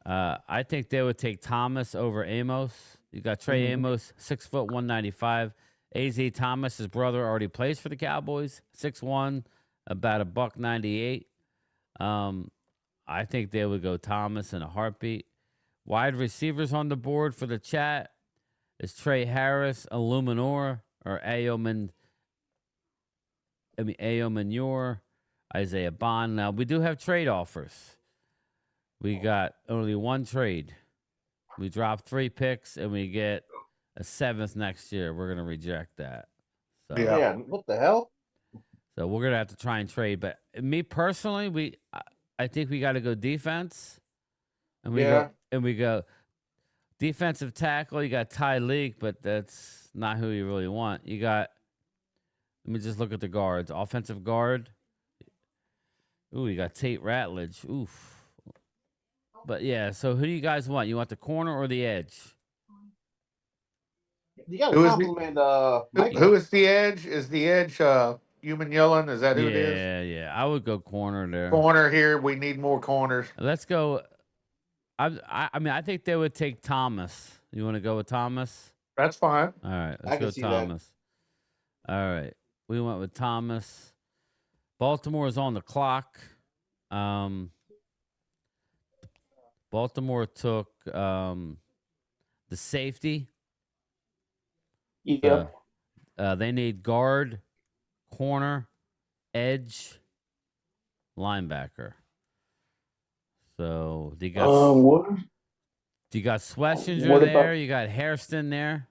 I think they would take Thomas over Amos. You got Trey Amos, 6 foot 195. AZ Thomas, his brother, already plays for the Cowboys, 6'1", about $198. I think they would go Thomas in a heartbeat. Wide receivers on the board for the chat is Trey Harris, Illuminor, or Manure, Isaiah Bond. Now, we do have trade offers. We got only one trade. We drop 3 picks, and we get a 7th next year. We're going to reject that. So, yeah, what the hell? So we're going to have to try and trade. But me personally, I think we got to go defense. And we go defensive tackle. You got Tyreek, but that's not who you really want. You got, let me just look at the guards. Offensive guard. Ooh, you got Tate Ratledge. Oof. But yeah, so who do you guys want? You want the corner or the edge? You got to compliment Michael. Who is the edge? Is the edge Human Yellen? Is that who it is? Yeah. I would go corner there. Corner here. We need more corners. Let's go. I mean, I think they would take Thomas. You want to go with Thomas? That's fine. All right, let's go Thomas. All right, we went with Thomas. Baltimore is on the clock. Baltimore took the safety. Yeah. They need guard, corner, edge, linebacker. So you got you got Schlesinger there. You got Hairston there.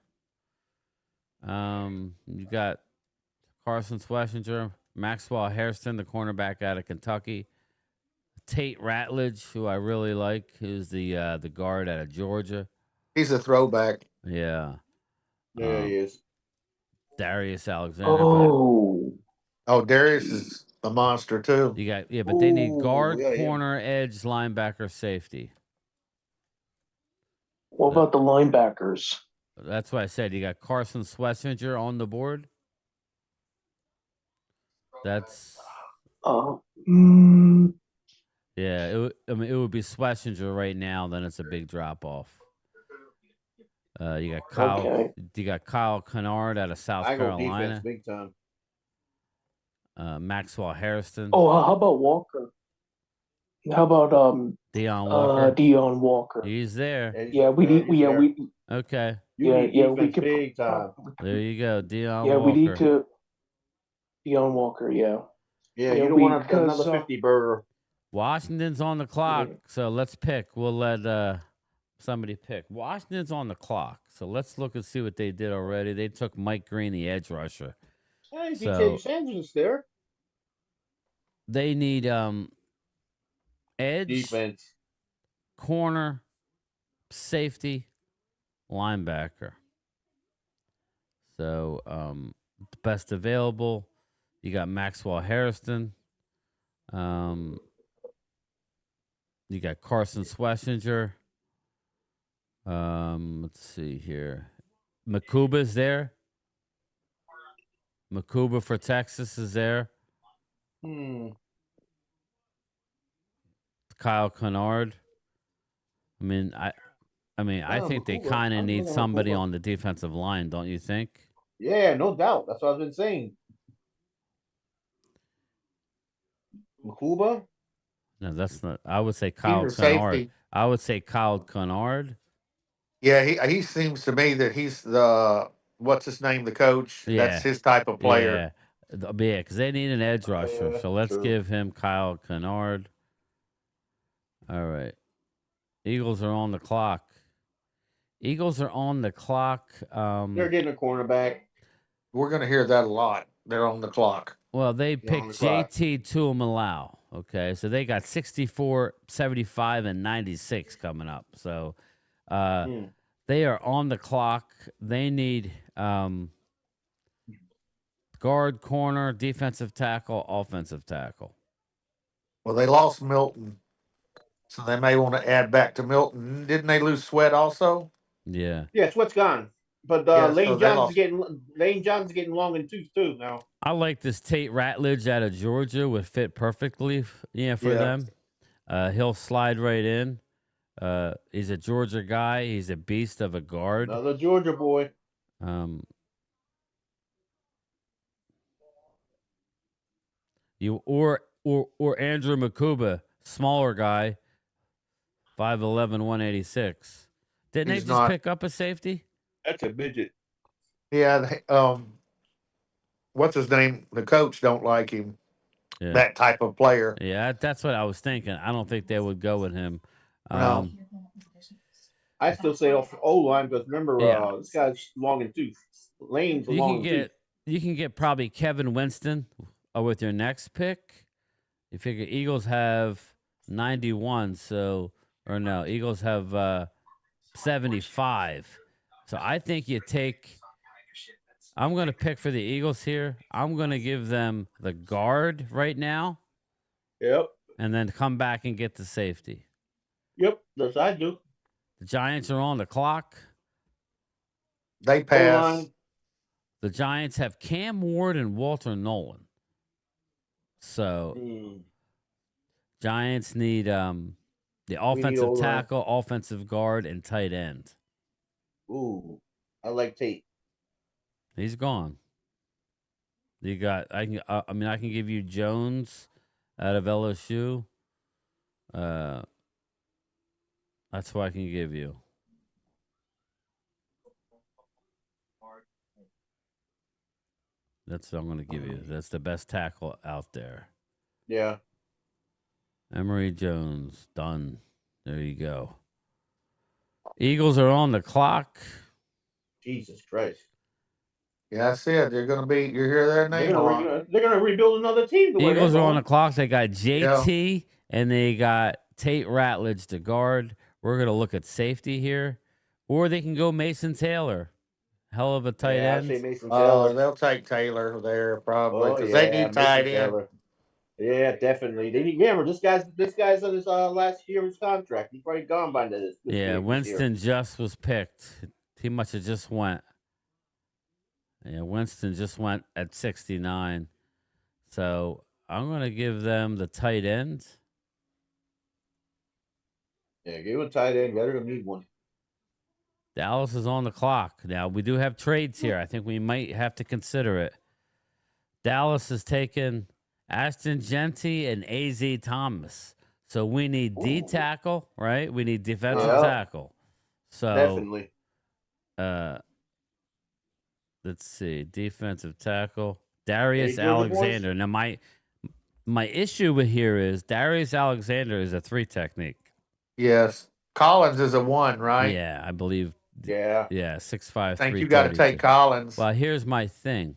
You got Carson Schlesinger, Maxwell Hairston, the cornerback out of Kentucky. Tate Ratledge, who I really like, who's the guard out of Georgia. He's a throwback. Yeah. Yeah, he is. Darius Alexander. But Oh, Darius is a monster too. you got but they need Ooh, guard, yeah. corner, edge, linebacker, safety. What about the linebackers? That's why I said you got Carson Schlesinger on the board. That's Mm, yeah. It would be Schlesinger right now. Then it's a big drop off. You got Kyle. Okay. You got Kyle Kennard out of South I go defense Carolina. big time. Maxwell Harrison. Oh, how about Walker? How about Deion Walker. Deion Walker? He's there. Yeah, we need. he's there. Okay. You need we defense could big time. There you go, Deion Yeah, Walker. we need to. Deion Walker, yeah. Yeah, Yeah, you don't want another 50 burger. Washington's on the clock, so let's pick. We'll let somebody pick. Washington's on the clock, so let's look and see what they did already. They took Mike Green, the edge rusher. Hey, So- DJ Sanders is there. They need edge, Defense. corner, safety, linebacker. So the best available, you got Maxwell Harrison. You got Carson Schlesinger. Let's see here. Makuba's there. Makuba for Texas is there. Kyle Kennard. I think they Makuba. kind of I'm need looking at somebody Makuba. on the defensive line, don't you think? Yeah, no doubt. That's what I've been saying. Makuba? No, that's not. I would say Kyle Either Kennard. safety. I would say Kyle Kennard. Yeah, he seems to me that he's the what's his name, the coach. Yeah. That's his type of player. Yeah, because they need an edge rusher. Yeah, So let's true. give him Kyle Kennard. All right. Eagles are on the clock. They're getting a cornerback. We're going to hear that a lot. They're on the clock. Well, they They're on picked the clock. JT Tuimalau. Okay, so they got 64, 75, and 96 coming up. So they are on the clock. They need guard, corner, defensive tackle, offensive tackle. Well, they lost Milton, so they may want to add back to Milton. Didn't they lose Sweat also? Yeah. Yeah, Sweat's gone. But Yeah, so Lane they John's lost. getting long in tooth too now. I like this Tate Ratledge out of Georgia would fit perfectly for Yeah. them. He'll slide right in. He's a Georgia guy. He's a beast of a guard. Another Georgia boy. Or Andrew Makuba, smaller guy, 5'11", 186. Didn't He's they just not- pick up a safety? That's a midget. Yeah. What's his name? The coach don't like him. Yeah. That type of player. Yeah, that's what I was thinking. I don't think they would go with him. No. I still say off O line because remember Yeah. this guy's long in tooth. Lane's long in tooth. You can get probably Kevin Winston with your next pick. You figure Eagles have 91, Eagles have 75. So I think you take. I'm going to pick for the Eagles here. I'm going to give them the guard right now, Yep. and then come back and get the safety. Yep. That's what I do. The Giants are on the clock. They pass. O-line. The Giants have Cam Ward and Walter Nolan. So Giants need the offensive O-line. tackle, offensive guard, and tight end. Ooh, I like Tate. He's gone. You got I can give you Jones out of LSU. That's what I can give you. That's what I'm going to give you. That's the best tackle out there. Yeah. Emory Jones, done. There you go. Eagles are on the clock. Jesus Christ. Yeah, I said they're going to be. You hear their They're name a lot. gonna rebuild another team. The way Eagles they're are on going. the clock. They got JT And they got Tate Ratledge to guard. We're going to look at safety here. Or they can go Mason Taylor. Hell of a tight Yeah, I'd end. say Mason Taylor. They'll take Taylor there probably Oh because they yeah, need Mason tight end. Taylor. Yeah, definitely. They need. Remember, this guy's on his last year of his contract. He's probably gone by this Yeah, year. Winston just was picked. He must have just went. Yeah, Winston just went at 69. So I'm going to give them the tight end. Yeah, give him a tight end. Better than need one. Dallas is on the clock. Now, we do have trades here. I think we might have to consider it. Dallas has taken Ashton Genty and AZ Thomas. So we need D tackle, right? We need defensive tackle. So Definitely. Let's see. Defensive tackle. Darius Alexander. Now my issue with here is Darius Alexander is a 3 technique. Yes. Collins is a 1, right? Yeah, I believe. Yeah. Yeah, 6'5". I think you got to take Collins. Well, here's my thing.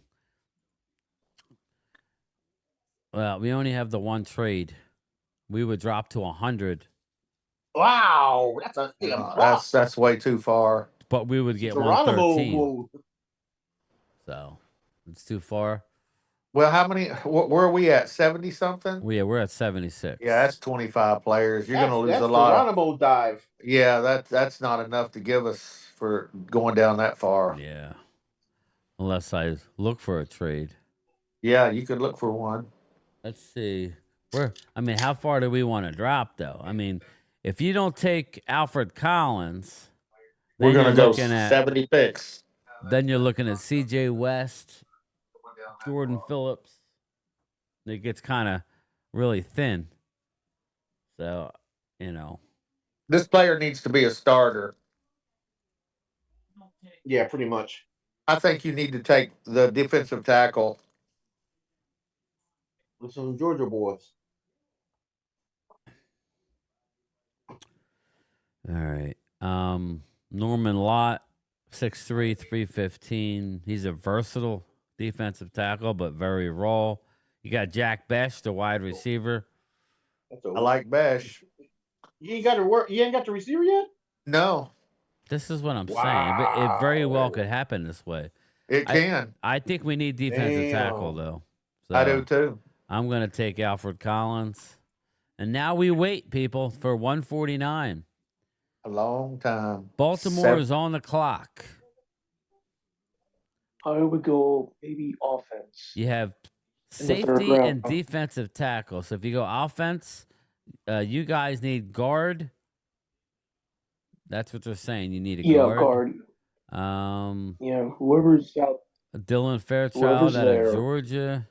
Well, we only have the one trade. We would drop to 100. Wow, that's a that's way too far. But we would get 113. So it's too far. Well, how many? Where are we at? 70 something? Yeah, we're at 76. Yeah, that's 25 players. You're going to lose a lot. Geronimo dive. Yeah, that's not enough to give us for going down that far. Yeah, unless I look for a trade. Yeah, you could look for one. Let's see. How far do we want to drop, though? I mean, if you don't take Alfred Collins, we're going to go 70 picks. Then you're looking at C.J. West, Jordan Phillips. It gets kind of really thin. So, this player needs to be a starter. Yeah, pretty much. I think you need to take the defensive tackle. With some Georgia boys. All right. Norman Lott, 6'3", 315. He's a versatile defensive tackle, but very raw. You got Jack Besh, the wide receiver. I like Besh. You ain't got to work. You ain't got the receiver yet? No. This is what I'm saying. It very well could happen this way. It can. I think we need defensive tackle, though. So I do, too. I'm going to take Alfred Collins. And now we wait, people, for 149. A long time. Baltimore is on the clock. I would go maybe offense. You have safety and defensive tackle. So if you go offense, you guys need guard. That's what they're saying. You need a guard. Yeah, whoever's out. Dylan Fairchild out of Georgia.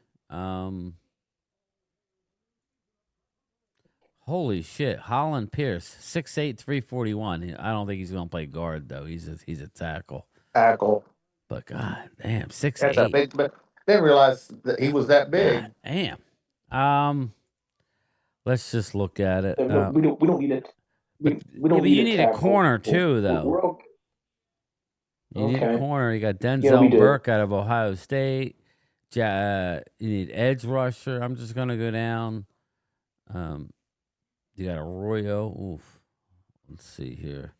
Holy shit. Holland Pierce, 6'8", 341. I don't think he's going to play guard, though. He's a tackle. But god damn, 6'8". Didn't realize that he was that big. God damn. Let's just look at it. We don't need it. We don't need you need a corner too, though. We're okay. You need a corner. You got Denzel Burke out of Ohio State. You need edge rusher. I'm just gonna go down. You got Arroyo. Oof. Let's see here.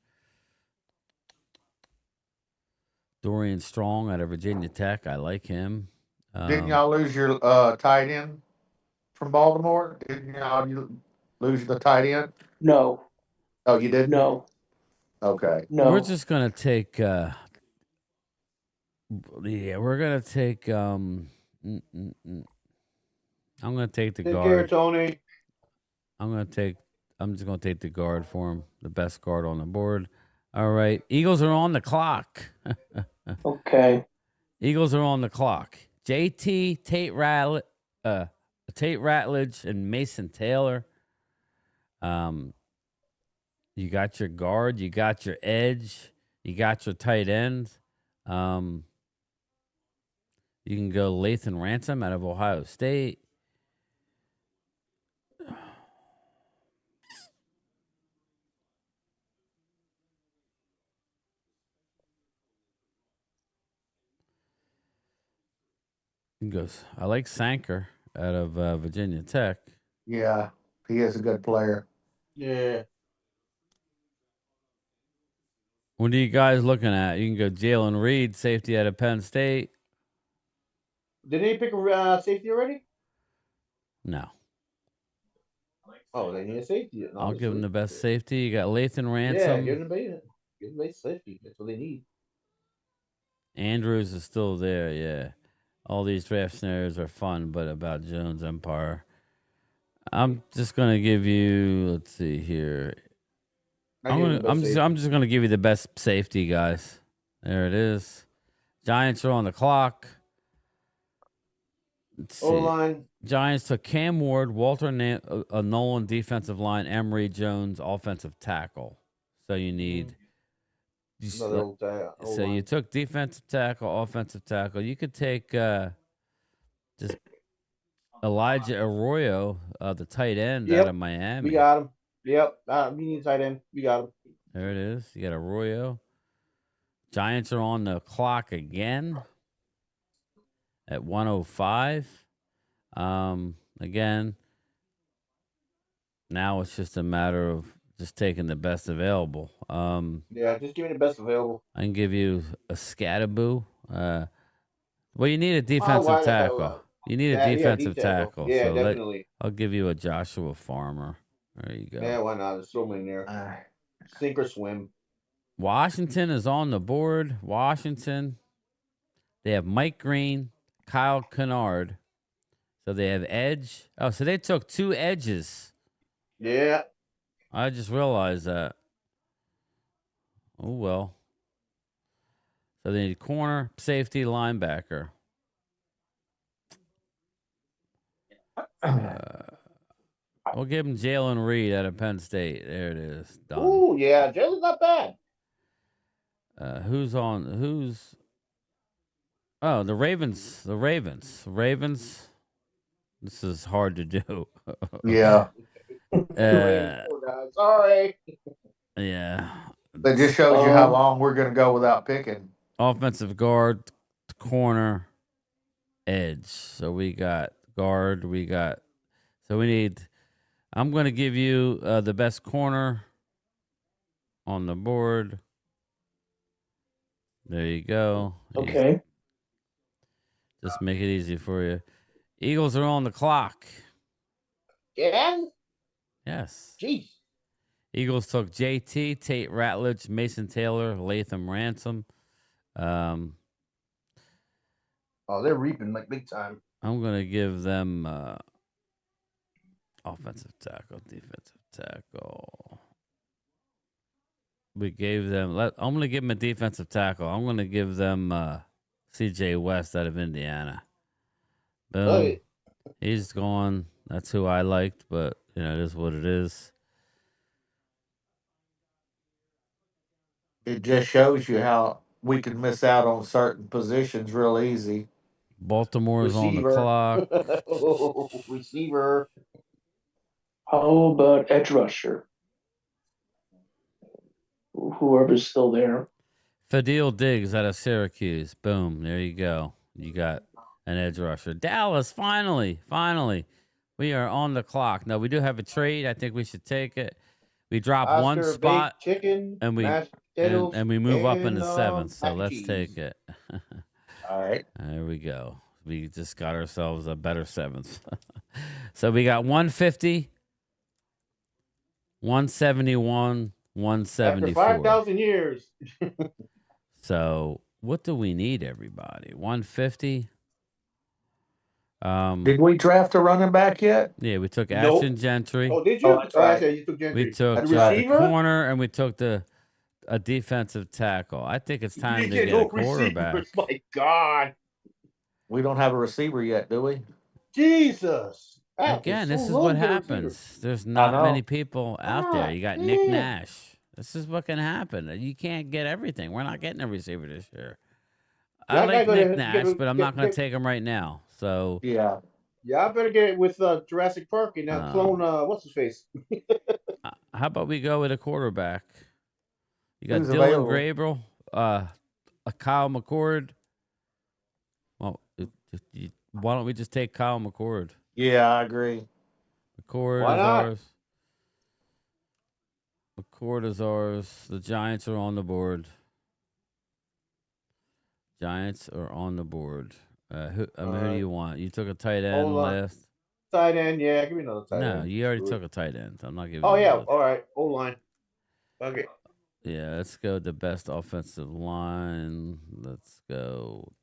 Dorian Strong out of Virginia Tech. I like him. Didn't y'all lose your tight end from Baltimore? Didn't y'all lose the tight end? No. Oh, you did? No. Okay. No. We're just gonna take. We're gonna take. I'm gonna take the guard. Take care, Tony. I'm just gonna take the guard for him. The best guard on the board. All right. Eagles are on the clock. Okay. Eagles are on the clock. JT, Tate Ratledge, and Mason Taylor. You got your guard. You got your edge. You got your tight end. You can go Lathan Ransom out of Ohio State. He goes, I like Sanker out of Virginia Tech. Yeah. He is a good player. Yeah. What are you guys looking at? You can go Jalen Reed, safety out of Penn State. Did they pick a safety already? No. Oh, they need a safety. I'll give him Obviously. the best safety. You got Lathan Yeah, Ransom. give them a base safety. That's what they need. Andrews is still there, yeah. All these draft scenarios are fun, but about Jones Empire. I'm just gonna give you. Let's see here. I'm just gonna give you the best safety, guys. There it is. Giants are on the clock. Let's see. O-line. Giants took Cam Ward, Walter Nolan, defensive line, Emory Jones, offensive tackle. So you need. Another old So you took defensive tackle, offensive tackle. You could take just Elijah Arroyo, the tight end out of Miami. We got him. Yep. We need tight end. We got him. There it is. You got Arroyo. Giants are on the clock again at 1:05. Again, now it's just a matter of just taking the best available. Yeah, just give me the best available. I can give you a Scattaboo. Well, you need a defensive tackle. You need a defensive tackle. Yeah, so definitely. I'll give you a Joshua Farmer. There you go. Yeah, why not? There's so many there. Sink or swim. Washington is on the board. Washington. They have Mike Green, Kyle Kennard. So they have edge. Oh, so they took 2 edges. Yeah. I just realized that. Oh, well. So they need corner, safety, linebacker. We'll give him Jalen Reed out of Penn State. There it is. Done. Ooh, yeah. Jalen's not bad. Who's on? Who's? Oh, the Ravens. The Ravens. Ravens. This is hard to do. Yeah. Sorry. Yeah. That just shows you how long we're going to go without picking. Offensive guard, corner, edge. So we got guard. So we need. I'm going to give you the best corner on the board. There you go. Okay. Just make it easy for you. Eagles are on the clock. Again? Yes. Jeez. Eagles took JT, Tate Ratledge, Mason Taylor, Latham Ransom. Oh, they're reaping like big time. I'm going to give them offensive tackle, defensive tackle. We gave them. I'm going to give them a defensive tackle. I'm going to give them CJ West out of Indiana. Boom. Hey. He's gone. That's who I liked, but it is what it is. It just shows you how we can miss out on certain positions real easy. Baltimore's on the clock. Receiver. How about edge rusher? Whoever's still there. Fadil Diggs out of Syracuse. Boom. There you go. You got an edge rusher. Dallas, finally. We are on the clock. Now, we do have a trade. I think we should take it. We drop Oscar, one spot chicken, and we move up into 7th. So let's take it. All right. There we go. We just got ourselves a better 7th. So we got 150, 171, 174. After 5,000 years. So what do we need, everybody? 150. Did we draft a running back yet? Yeah, we took Ashton Gentry. Oh, did you? Oh, that's right. You took Gentry. We took the corner and we took a defensive tackle. I think it's time to get a quarterback. Receivers. My God. We don't have a receiver yet, do we? Jesus. Again, this is what happens. There's not many people out there. You got Nick Nash. This is what can happen. You can't get everything. We're not getting a receiver this year. I like Nick Nash, but I'm not going to take him right now. So yeah, I better get it with Jurassic Park and clone what's his face. How about we go with a quarterback? You got Who's Dylan available? Gabriel, Kyle McCord. Well, why don't we just take Kyle McCord? Yeah, I agree. McCord Why is not? ours. McCord is ours. The Giants are on the board. Giants are on the board. Who do you want? You took a tight end Hold on. last. Tight end, yeah. Give me another tight No, end. you already Screw it. took a tight end. I'm not giving Oh you yeah. another. All right. O line. Okay. Yeah, let's go with the best offensive line. Let's go.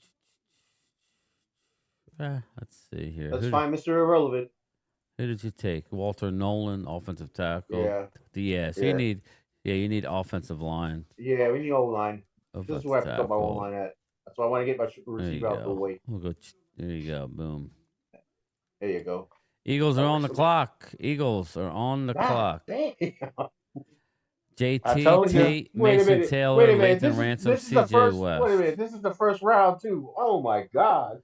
Let's see here. Let's find Mr. Irrelevant. Who did you take? Walter Nolan, offensive tackle. Yeah. Yeah, so Yeah. you need offensive line. Yeah, we need O line. This is Offensive where I put my O tackle. line at. That's why I want to get my There you receiver out the go. way. We'll go. There you go. Boom. There you go. Eagles are on the clock. Eagles are on the clock. Damn. I JT, told you. Tate, Wait a Mason minute. Taylor, Wait a minute. Lathan Ransom, This is the CJ first. West. Wait a minute. This is the first round too. Oh my god.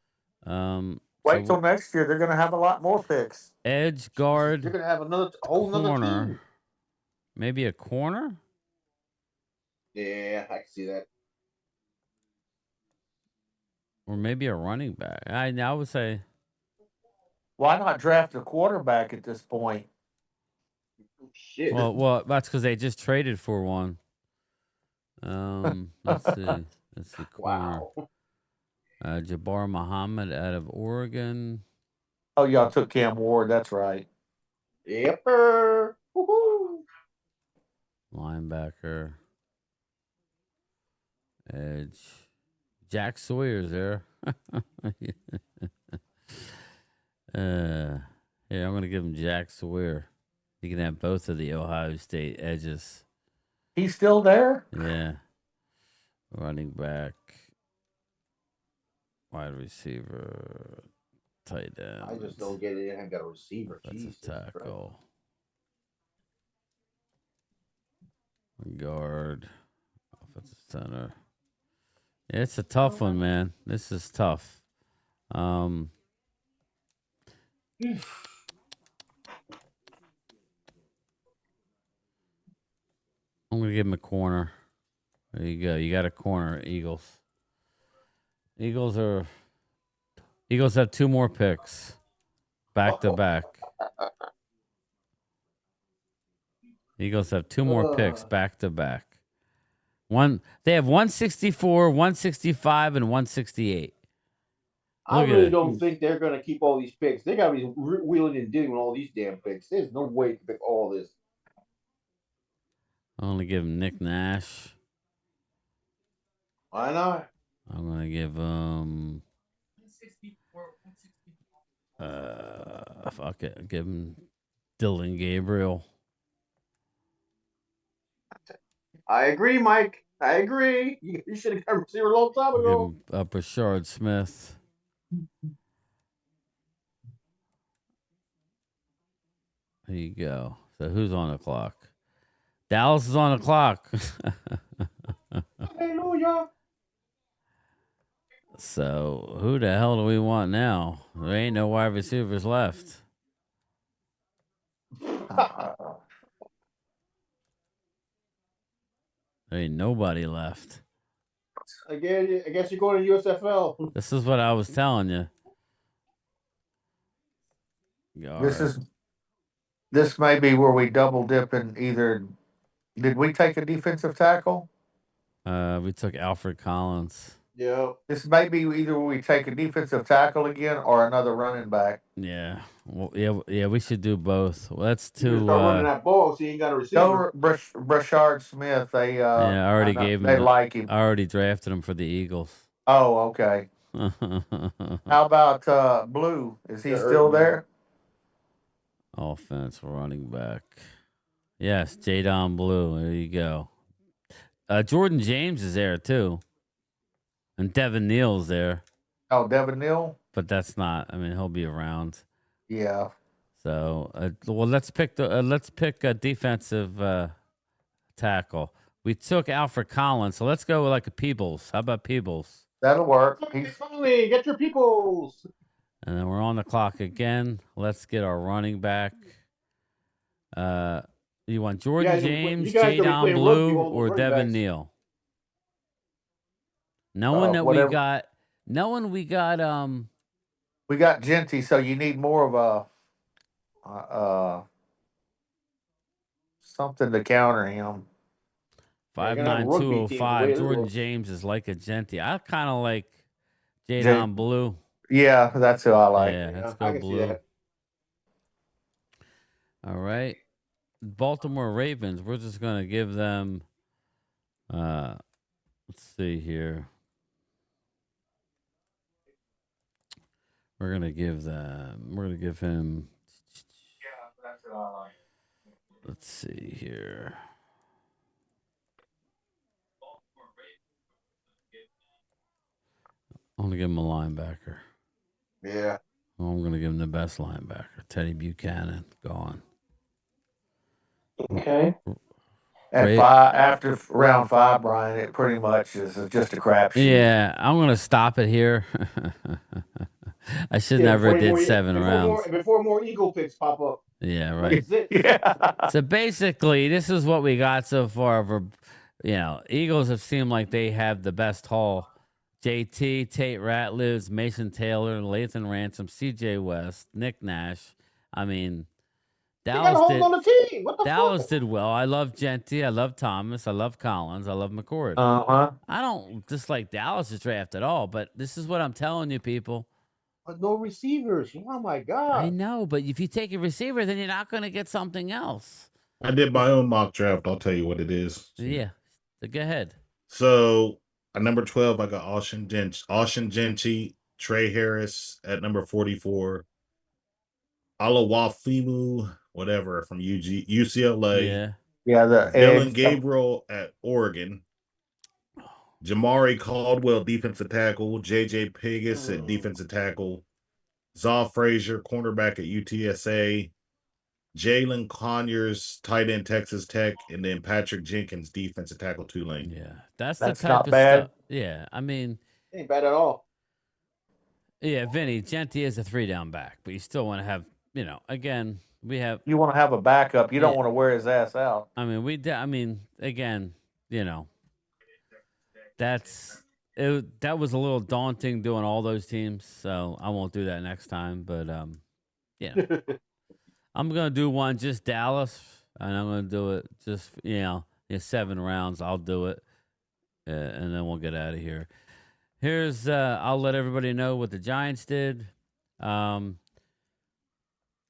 Wait till next year. They're going to have a lot more picks. Edge guard. You're gonna have another whole another team. Maybe a corner. Yeah, I can see that. Or maybe a running back. I would say. Why not draft a quarterback at this point? Shit. Well, that's because they just traded for one. Let's see. Let's see. Corner. Wow. Jabbar Muhammad out of Oregon. Oh, y'all took Cam Ward. That's right. Yepper. Woohoo. Linebacker. Edge. Jack Sawyer's there. Here, I'm going to give him Jack Sawyer. You can have both of the Ohio State edges. He's still there? Yeah. Running back. Wide receiver. Tight end. I just don't get it. I haven't got a receiver. That's Jesus a tackle. Guard. Offensive center. Yeah, it's a tough one, man. This is tough. I'm gonna give him a corner. There you go. You got a corner, Eagles. Eagles have 2 more picks. Back to back. Eagles have 2 more picks back to back. They have 164, 165, and 168. I really don't think they're going to keep all these picks. They got to be wheeling and dealing with all these damn picks. There's no way to pick all this. I'm going to give him Nick Nash. Why not? I'm going to give him... fuck it. Give him Dylan Gabriel. I agree, Mike. I agree. You should have got a receiver a long time ago. Give him Brashard Smith. There you go. So who's on the clock? Dallas is on the clock. Hallelujah. So who the hell do we want now? There ain't no wide receivers left. There ain't nobody left. Again, I guess you're going to USFL. This is what I was telling you. This may be where we double dip in either. Did we take a defensive tackle? We took Alfred Collins. Yeah. This may be either where we take a defensive tackle again or another running back. Yeah. Well, yeah. We should do both. Well, that's You start running that ball, so you ain't got a receiver. Go Brashard Smith. They I already gave him. They like him. I already drafted him for the Eagles. Oh, okay. How about Blue? Is he still there? Offense running back. Yes, Jadon Blue. There you go. Jordan James is there too. And Devin Neal's there. Oh, Devin Neal? But that's not. I mean, he'll be around. Yeah. So, well, let's pick a defensive tackle. We took Alfred Collins, so let's go with like a Peebles. How about Peebles? That'll work. Finally, get your peoples. And then we're on the clock again. Let's get our running back. You want Jordan James, Jadon Blue, or Devin Neal? Knowing that we got we got Genty, so you need more of a something to counter him. They're gonna have a rugby team the way 59205. it Jordan looks. James is like a Genti. I kind of like Jay- Jadon Blue. Yeah, that's who I like. Yeah, Yeah, let's I go can see Blue. that. All right. Baltimore Ravens. We're just going to give them, let's see here. We're going to give him, Yeah, that's who I like. let's see here. I'm going to give him a linebacker. Yeah. I'm going to give him the best linebacker, Teddy Buchanan. Gone. Okay. At after round 5, Brian, it pretty much is just a crapshoot. Yeah, I'm going to stop it here. I should never did 7 rounds. Before more Eagle picks pop up. Yeah, right. That's it. Yeah. So basically, this is what we got so far. For Eagles have seemed like they have the best haul. JT, Tate Ratliff, Mason Taylor, Lathan Ransom, CJ West, Nick Nash. I mean, They got a hold on the team. What the Dallas fuck? did well. I love Genty. I love Thomas. I love Collins. I love McCord. Uh-huh. I don't dislike Dallas's draft at all, but this is what I'm telling you, people. But no receivers. Oh my god. I know, but if you take a receiver, then you're not going to get something else. I did my own mock draft. I'll tell you what it is. Yeah. So go ahead. So at number 12, I got Austin Gentry, Trey Harris at number 44, Alawafimu, whatever, from UCLA. Yeah. Yeah, the Dylan Gabriel at Oregon. Jamari Caldwell, defensive tackle. JJ Pigus at defensive tackle. Zaw Frazier, cornerback at UTSA. Jalen Conyers, tight end, Texas Tech, and then Patrick Jenkins, defensive tackle, Tulane. Yeah, that's That's the type not of bad. stuff. Yeah, I mean, Ain't bad at all. yeah, Vinny, Genty is a 3-down back, but you still want to have, again, we have. You want to have a backup. You don't Yeah. want to wear his ass out. I mean, again, that was a little daunting doing all those teams, so I won't do that next time. But I'm gonna do one just Dallas, and I'm gonna do it just 7 rounds. I'll do it, and then we'll get out of here. Here's I'll let everybody know what the Giants did.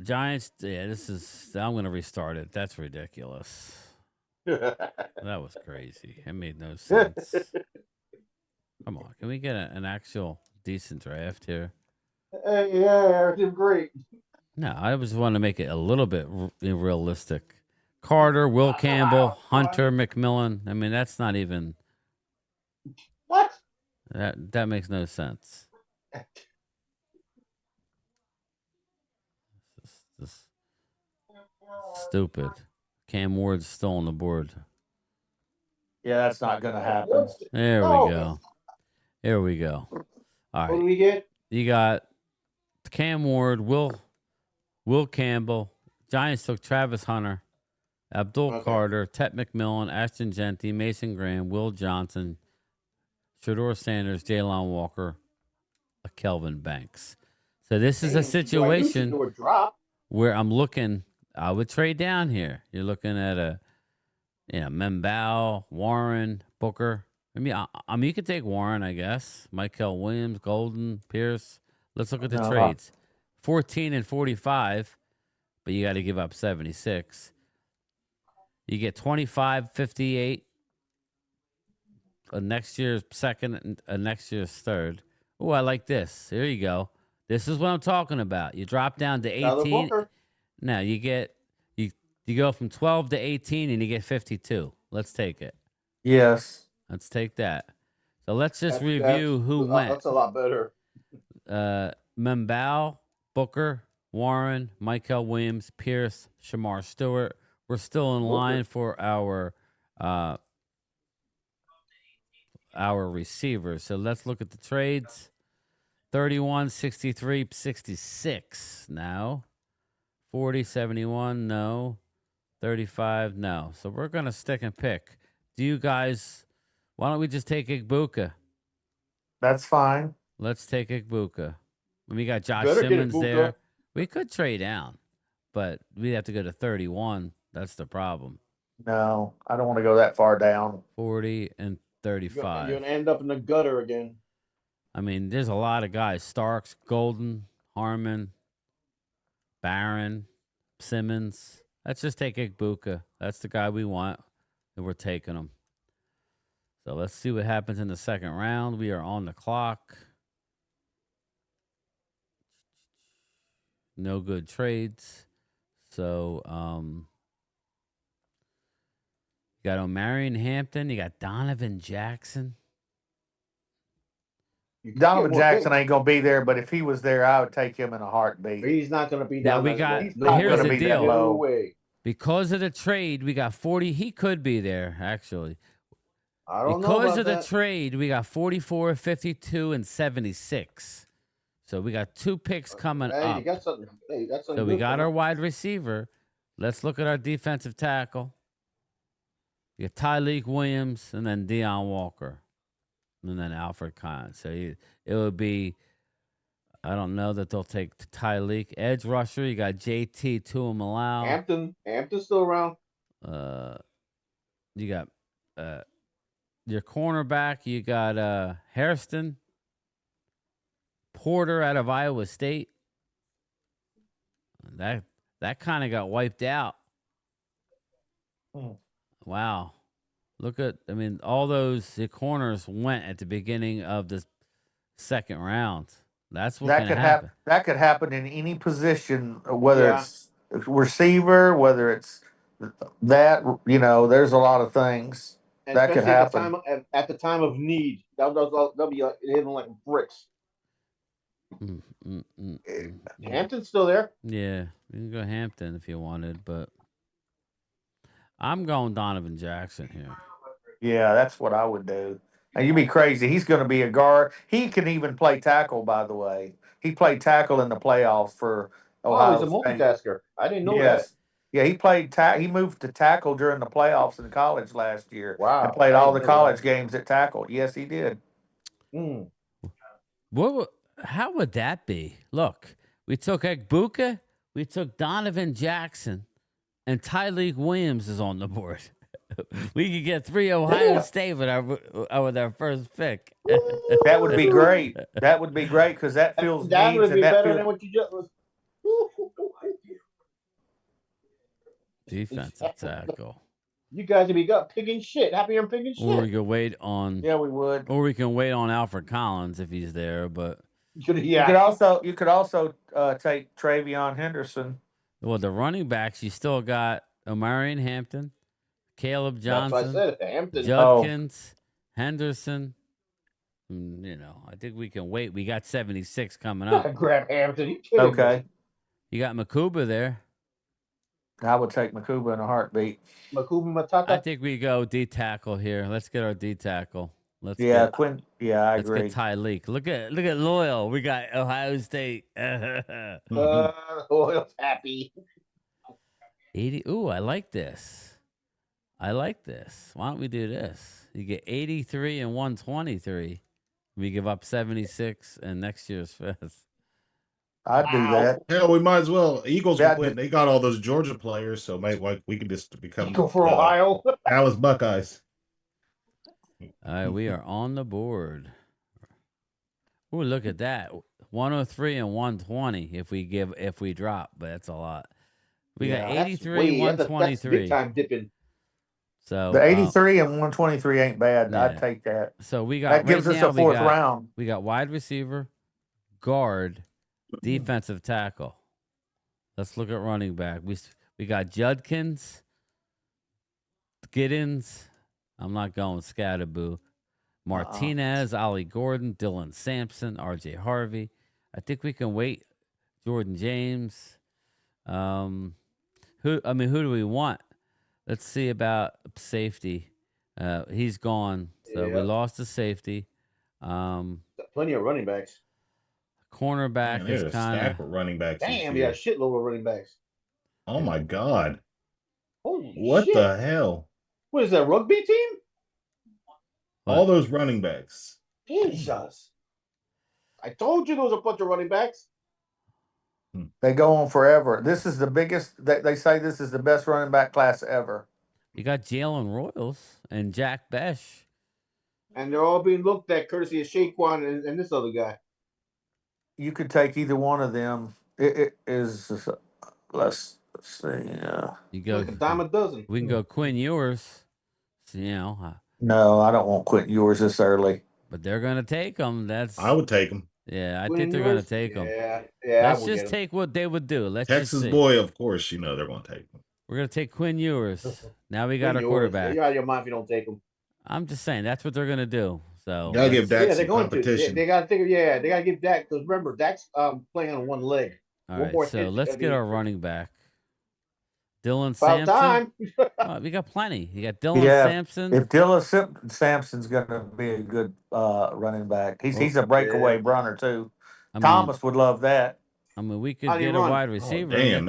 Giants, I'm gonna restart it. That's ridiculous. That was crazy. It made no sense. Come on, can we get an actual decent draft here? Yeah, it's great. No, I just want to make it a little bit realistic. Carter, Will Campbell, Hunter, McMillan. I mean, that's not even. What? That makes no sense. This stupid. Cam Ward's still on the board. Yeah, that's not going to happen. There we go. There we go. All What do right. we get? You got Cam Ward, Will Campbell. Giants took Travis Hunter, Abdul Carter, Tet McMillan, Ashton Genty, Mason Graham, Will Johnson, Shador Sanders, Jalen Walker, Kelvin Banks. So this is a situation where I'm looking. I would trade down here. You're looking at Membao, Warren, Booker. I mean, you could take Warren, I guess. Michael Williams, Golden, Pierce. Let's look at the trades. 14 and 45, but you got to give up 76. You get 25, 58. Next year's second, next year's third. Oh, I like this. There you go. This is what I'm talking about. You drop down to 18. Now you go from 12 to 18 and you get 52. Let's take it. Yes. Let's take that. So let's just review who went. That's a lot better. Membao, Booker, Warren, Michael Williams, Pierce, Shamar Stewart. We're still in line for our receivers. So let's look at the trades. 31, 63, 66. No. 40, 71. No. 35. No. So we're going to stick and pick. Do you guys, why don't we just take Igbuka? That's fine. Let's take Igbuka. We got Josh Simmons there. We could trade down. but we have to go to 31. That's the problem. No, I don't want to go that far down. 40 and You're 35. gonna end up in the gutter again. I mean, there's a lot of guys: Starks, Golden, Harmon, Barron, Simmons. Let's just take Igbuka. That's the guy we want, and we're taking him. So let's see what happens in the second round. We are on the clock. No good trades. So, you got O'Marion Hampton. You got Donovan Jackson. You can Donovan get more Jackson picks. ain't gonna be there, but if he was there, I would take him in a heartbeat. He's not gonna be Now down we there. got- He's not here's gonna the be that deal. low. No way. Because of the trade, we got 40. He could be there, actually. I don't know Because about of the that. trade, we got 44, 52, and 76. So we got 2 picks coming Hey, up. you got something. Hey, you got something. So we good got coming. our wide receiver. Let's look at our defensive tackle. You got Tyreek Williams and then Deion Walker. And then Alfred Khan. So it would be, I don't know that they'll take Tyreek. Edge rusher, you got JT Tuimalau. Hampton's still around. You got your cornerback, you got Hairston, Porter out of Iowa State. That kind of got wiped out. Wow. Look at, I mean, all those corners went at the beginning of the second round. That's what That can could happen. That could happen in any position, whether Yeah. it's receiver, whether it's that. There's a lot of things And that could especially happen. at the time of need. That'll be hitting like bricks. Hampton's still there. Yeah, you can go Hampton if you wanted, but I'm going Donovan Jackson here. Yeah, that's what I would do. And you'd be crazy. He's going to be a guard. He can even play tackle, by the way. He played tackle in the playoffs for Ohio He's a State. multitasker. I didn't know that. Yes. Yeah, he played he moved to tackle during the playoffs in college last year. Wow. And played I all the didn't know college that. games at tackle. Yes, he did. How would that be? Look, we took Igbuka, we took Donovan Jackson, and Tyreek Williams is on the board. We could get 3 Ohio State with our first pick. That would be great. That would be great because that feels That needs would be and that better feels, than what you just was. Defensive tackle. You guys would be picking shit. Happy I'm picking shit. Or we could wait on. Yeah, we would. Or we can wait on Alfred Collins if he's there. But You could also take Travion Henderson. well, the running backs, you still got O'Marion Hampton, Caleb That's what I Johnson, said. Hampton. Judkins, Henderson. I think we can wait. We got 76 coming up. Grab Hampton. You kidding me? Okay. You got Makuba there. I would take Makuba in a heartbeat. Makuba Matata. I think we go D tackle here. Let's get our D tackle. I Let's agree. get Tyreek. Look at Loyal. We got Ohio State. Oil's happy. 80. Ooh, I like this. Why don't we do this? You get 83 and 123. We give up 76 and next year's fifth. I'd do that. Hell, we might as well. Eagles Yeah, will win. They got all those Georgia players, so we could just become Go for Ohio. Dallas Buckeyes. All right, we are on the board. Ooh, look at that. 103 and 120 if we drop, but that's a lot. We got 83, 123. That's big time dipping. So The 83 and 123 ain't bad. yeah. I'd take that. So we got That gives right us now, a fourth round. We got wide receiver, guard, defensive tackle. Let's look at running back. We got Judkins, Giddens. I'm not going Scatterboo. Martinez, Ollie Gordon, Dylan Sampson, RJ Harvey. I think we can wait. Jordan James. Who do we want? Let's see about safety. He's gone. So we lost the safety. Plenty of running backs. Cornerback There's is a kind stack of. of running backs. Damn, yeah, shitload of running backs. Oh my God. Holy What shit. the hell? What is that, rugby team? All those running backs. Jesus. I told you there was a bunch of running backs. They go on forever. This is the biggest. They say this is the best running back class ever. You got Jalen Royals and Jack Besh. And they're all being looked at courtesy of Shaquan and this other guy. You could take either one of them. It is. Let's see. You go. Like a dime a dozen. We can go Quinn Ewers. So, No, I don't want Quentin yours this early. but they're gonna take them. That's I would take him. yeah. I Quinn think they're gonna Ewers? take them. Yeah, Let's I would just get him. take what they would do. Let's just Texas see. boy, of course, they're going to take him. We're gonna take Quinn Ewers. Now we got Quinn our Ewers. quarterback. You're out of your mind if you don't take him. I'm just saying that's what they're gonna do. So Gotta give Dak Yeah, some they're going to. competition. They got to think. Yeah, they got to give Dak because remember Dak's playing on one leg. all one right. more So hit, let's I get mean, our running back. Dylan About Sampson. time. We got plenty. You got Dylan Yeah, Sampson. if Dylan Sampson's going to be a good running back, he's a breakaway runner too. Thomas would love that. I mean, we could How do you get a run? wide Oh, receiver. damn,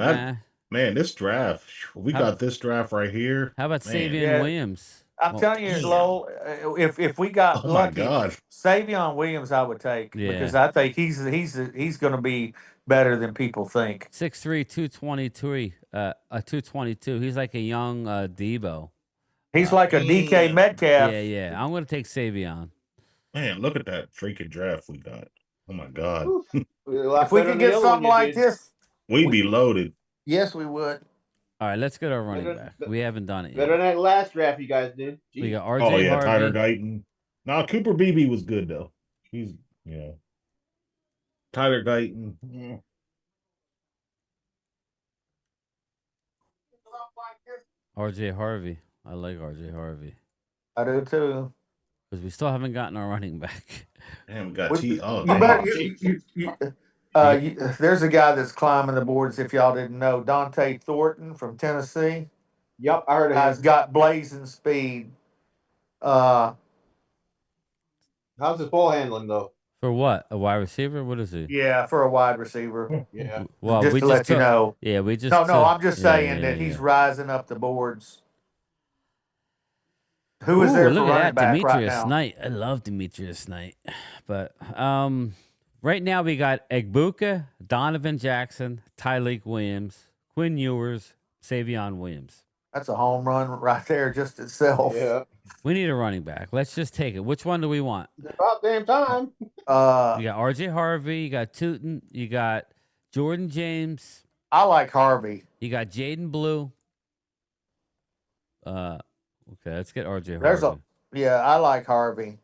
man, this draft. We got this draft right here. How about Man. Savion Williams? I'm telling you, Lowell, if we got Oh my lucky, God. Savion Williams, I would take because I think he's going to be better than people think. 6'3", 223, 222. He's like a young Debo. He's like a DK Metcalf. Yeah. I'm gonna take Savion. Man, look at that freaking draft we got. Oh my God. If we could get something like this, we'd be loaded. Yes, we would. All right, let's get our running back. We haven't done it Better yet. than that last draft you guys did. We got RJ Oh yeah, Harvey. Tyler Guyton. No, Cooper Beebe was good though. He's Tyler Guyton. Yeah. RJ Harvey. I like RJ Harvey. I do too. Because we still haven't gotten our running back. Damn, we got T. Oh, there's a guy that's climbing the boards. If y'all didn't know, Dante Thornton from Tennessee. Yep, I heard of him. Guy's got blazing speed. How's his ball handling though? For what? A wide receiver? What is he? Yeah, for a wide receiver. Yeah. Well, just we to let you know. Yeah, we just. No, I'm just saying that he's rising up the boards. Who is there for look running at that, back Demetrius right now? Knight. I love Demetrius Knight. But right now we got Egbuka, Donovan Jackson, Tyreek Williams, Quinn Ewers, Savion Williams. That's a home run right there just itself. Yeah. We need a running back. Let's just take it. Which one do we want? About damn time. You got RJ Harvey, you got Tootin, you got Jordan James. I like Harvey. You got Jaden Blue. Okay, let's get RJ Harvey. I like Harvey.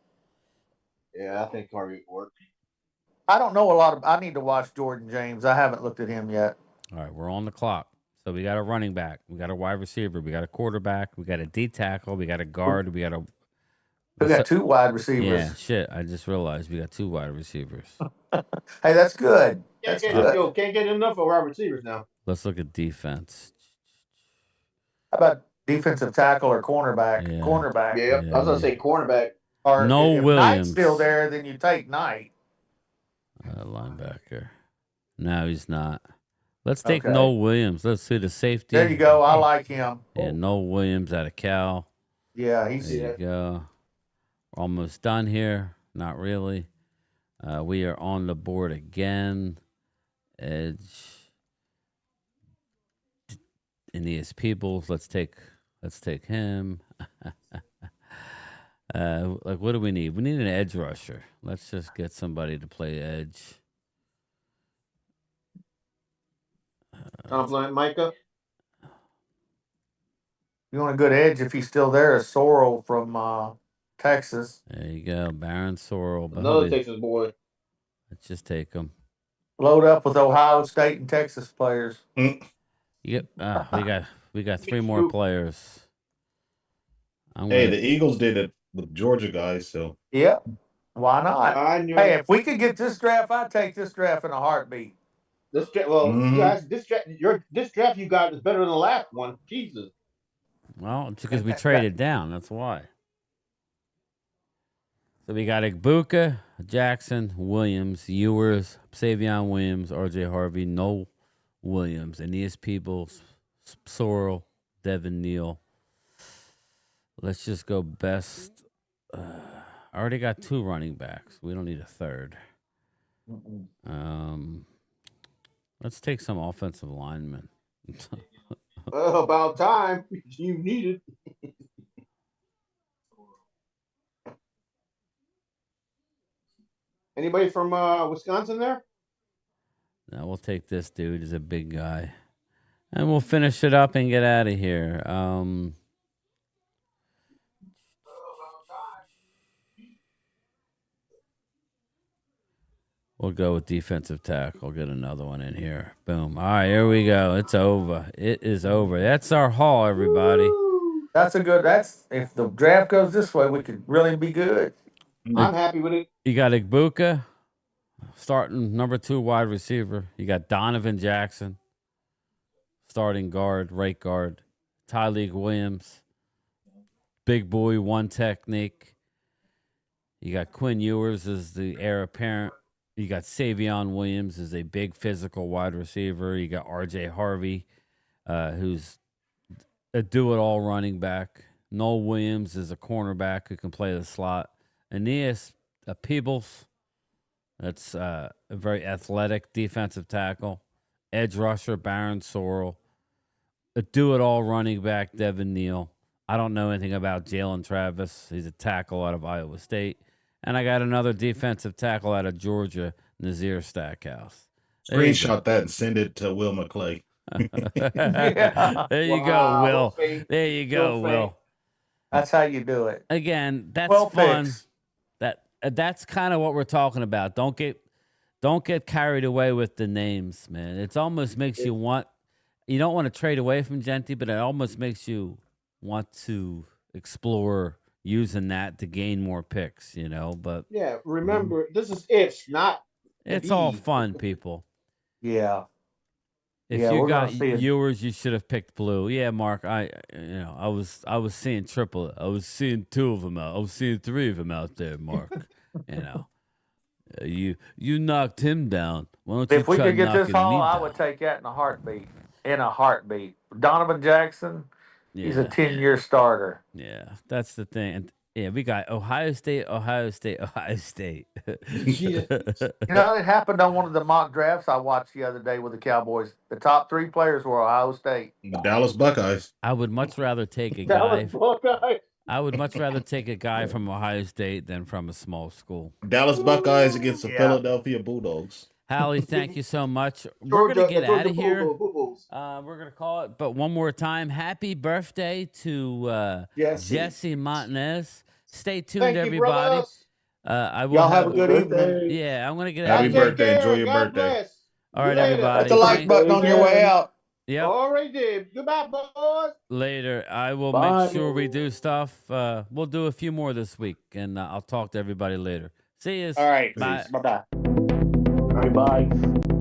Yeah, I think Harvey would work. I don't know a lot of. I need to watch Jordan James. I haven't looked at him yet. All right, we're on the clock. So we got a running back, we got a wide receiver, we got a quarterback, we got a D tackle, we got a guard, we got a. We got two wide receivers. Yeah, shit. I just realized we got two wide receivers. Hey, that's good. Can't get enough of wide receivers now. Let's look at defense. How about defensive tackle or cornerback? Yeah. Cornerback. Yeah, I was gonna say cornerback. Or No if Williams. Knight's still there, then you take Knight. Linebacker. No, he's not. Let's take Okay. Noel Williams. Let's see the safety. There you go. I like him. Yeah, Noel Williams out of Cal. Yeah, There you go. We're almost done here. Not really. We are on the board again. Edge. Aeneas Peoples. Let's take him. Like, what do we need? We need an edge rusher. Let's just get somebody to play edge. Compliment Micah. You want a good edge if he's still there? Is Sorrell from Texas? There you go, Baron Sorrel. Another Texas boy. Let's just take him. Load up with Ohio State and Texas players. You get, we got three more players. The Eagles did it with Georgia guys, so Yeah, why not? Hey, it. if we could get this draft, I'd take this draft in a heartbeat. This draft, guys, this draft you got is better than the last one. Jesus. Well, it's because we traded down. That's why. So we got Egbuka, Jackson, Williams, Ewers, Savion Williams, RJ Harvey, Noel Williams, Aeneas Peoples, Sorrel, Devin Neal. Let's just go best. I already got two running backs. We don't need a third. Let's take some offensive linemen. Well, about time. You need it. Anybody from Wisconsin there? Now we'll take this dude. He's a big guy. And we'll finish it up and get out of here. We'll go with defensive tackle. Get another one in here. Boom. All right, here we go. It's over. It is over. That's our haul, everybody. That's a good. That's if the draft goes this way, we could really be good. I'm happy with it. You got Igbuka, starting number 2 wide receiver. You got Donovan Jackson, starting guard, right guard. Tyreek Williams, big boy, one technique. You got Quinn Ewers as the heir apparent. You got Savion Williams as a big physical wide receiver. You got R.J. Harvey, who's a do-it-all running back. Noel Williams is a cornerback who can play the slot. Aeneas Peebles, that's a very athletic defensive tackle. Edge rusher, Baron Sorrell. A do-it-all running back, Devin Neal. I don't know anything about Jalen Travis. He's a tackle out of Iowa State. And I got another defensive tackle out of Georgia, Nazir Stackhouse. Screenshot that and send it to Will McClay. Yeah. There you go, Will. There you go, Will. That's how you do it. Again, that's Well fun. fixed. That's kind of what we're talking about. Don't get carried away with the names, man. It almost makes you want. You don't want to trade away from Genty, but it almost makes you want to explore using that to gain more picks, you know. But yeah, remember this is ifs, not it's all fun, people. Yeah. If Yeah, you we're got gonna see it. viewers, you should have picked blue. Yeah, Mark. I was seeing triple. I was seeing 2 of them out. I was seeing 3 of them out there, Mark. You knocked him down. Why don't you If we try could get this knocking haul, me I down? would take that in a heartbeat. In a heartbeat. Donovan Jackson, he's a 10-year starter. Yeah, that's the thing. And yeah, we got Ohio State, Ohio State, Ohio State. You know, it happened on one of the mock drafts I watched the other day with the Cowboys. The top 3 players were Ohio State. The Dallas Buckeyes. I would much rather take a guy. Dallas Buckeyes. I would much rather take a guy from Ohio State than from a small school. Dallas Buckeyes against the Yeah. Philadelphia Bulldogs. Hallie, thank you so much. We're going to get out of here. We're going to call it. But one more time, happy birthday to Jesse Montanez. Stay tuned, Thank you, everybody. brothers. I will Y'all have a good evening. Yeah, I'm going to get out Happy of here. birthday. Enjoy your God birthday. bless. All right, Later. everybody. Hit the like button on your way out. Yep. Already did. Goodbye, boys. Later. I will Bye. make sure we do stuff. We'll do a few more this week, and I'll talk to everybody later. See you. All right. Bye. Bye-bye. All right, bye.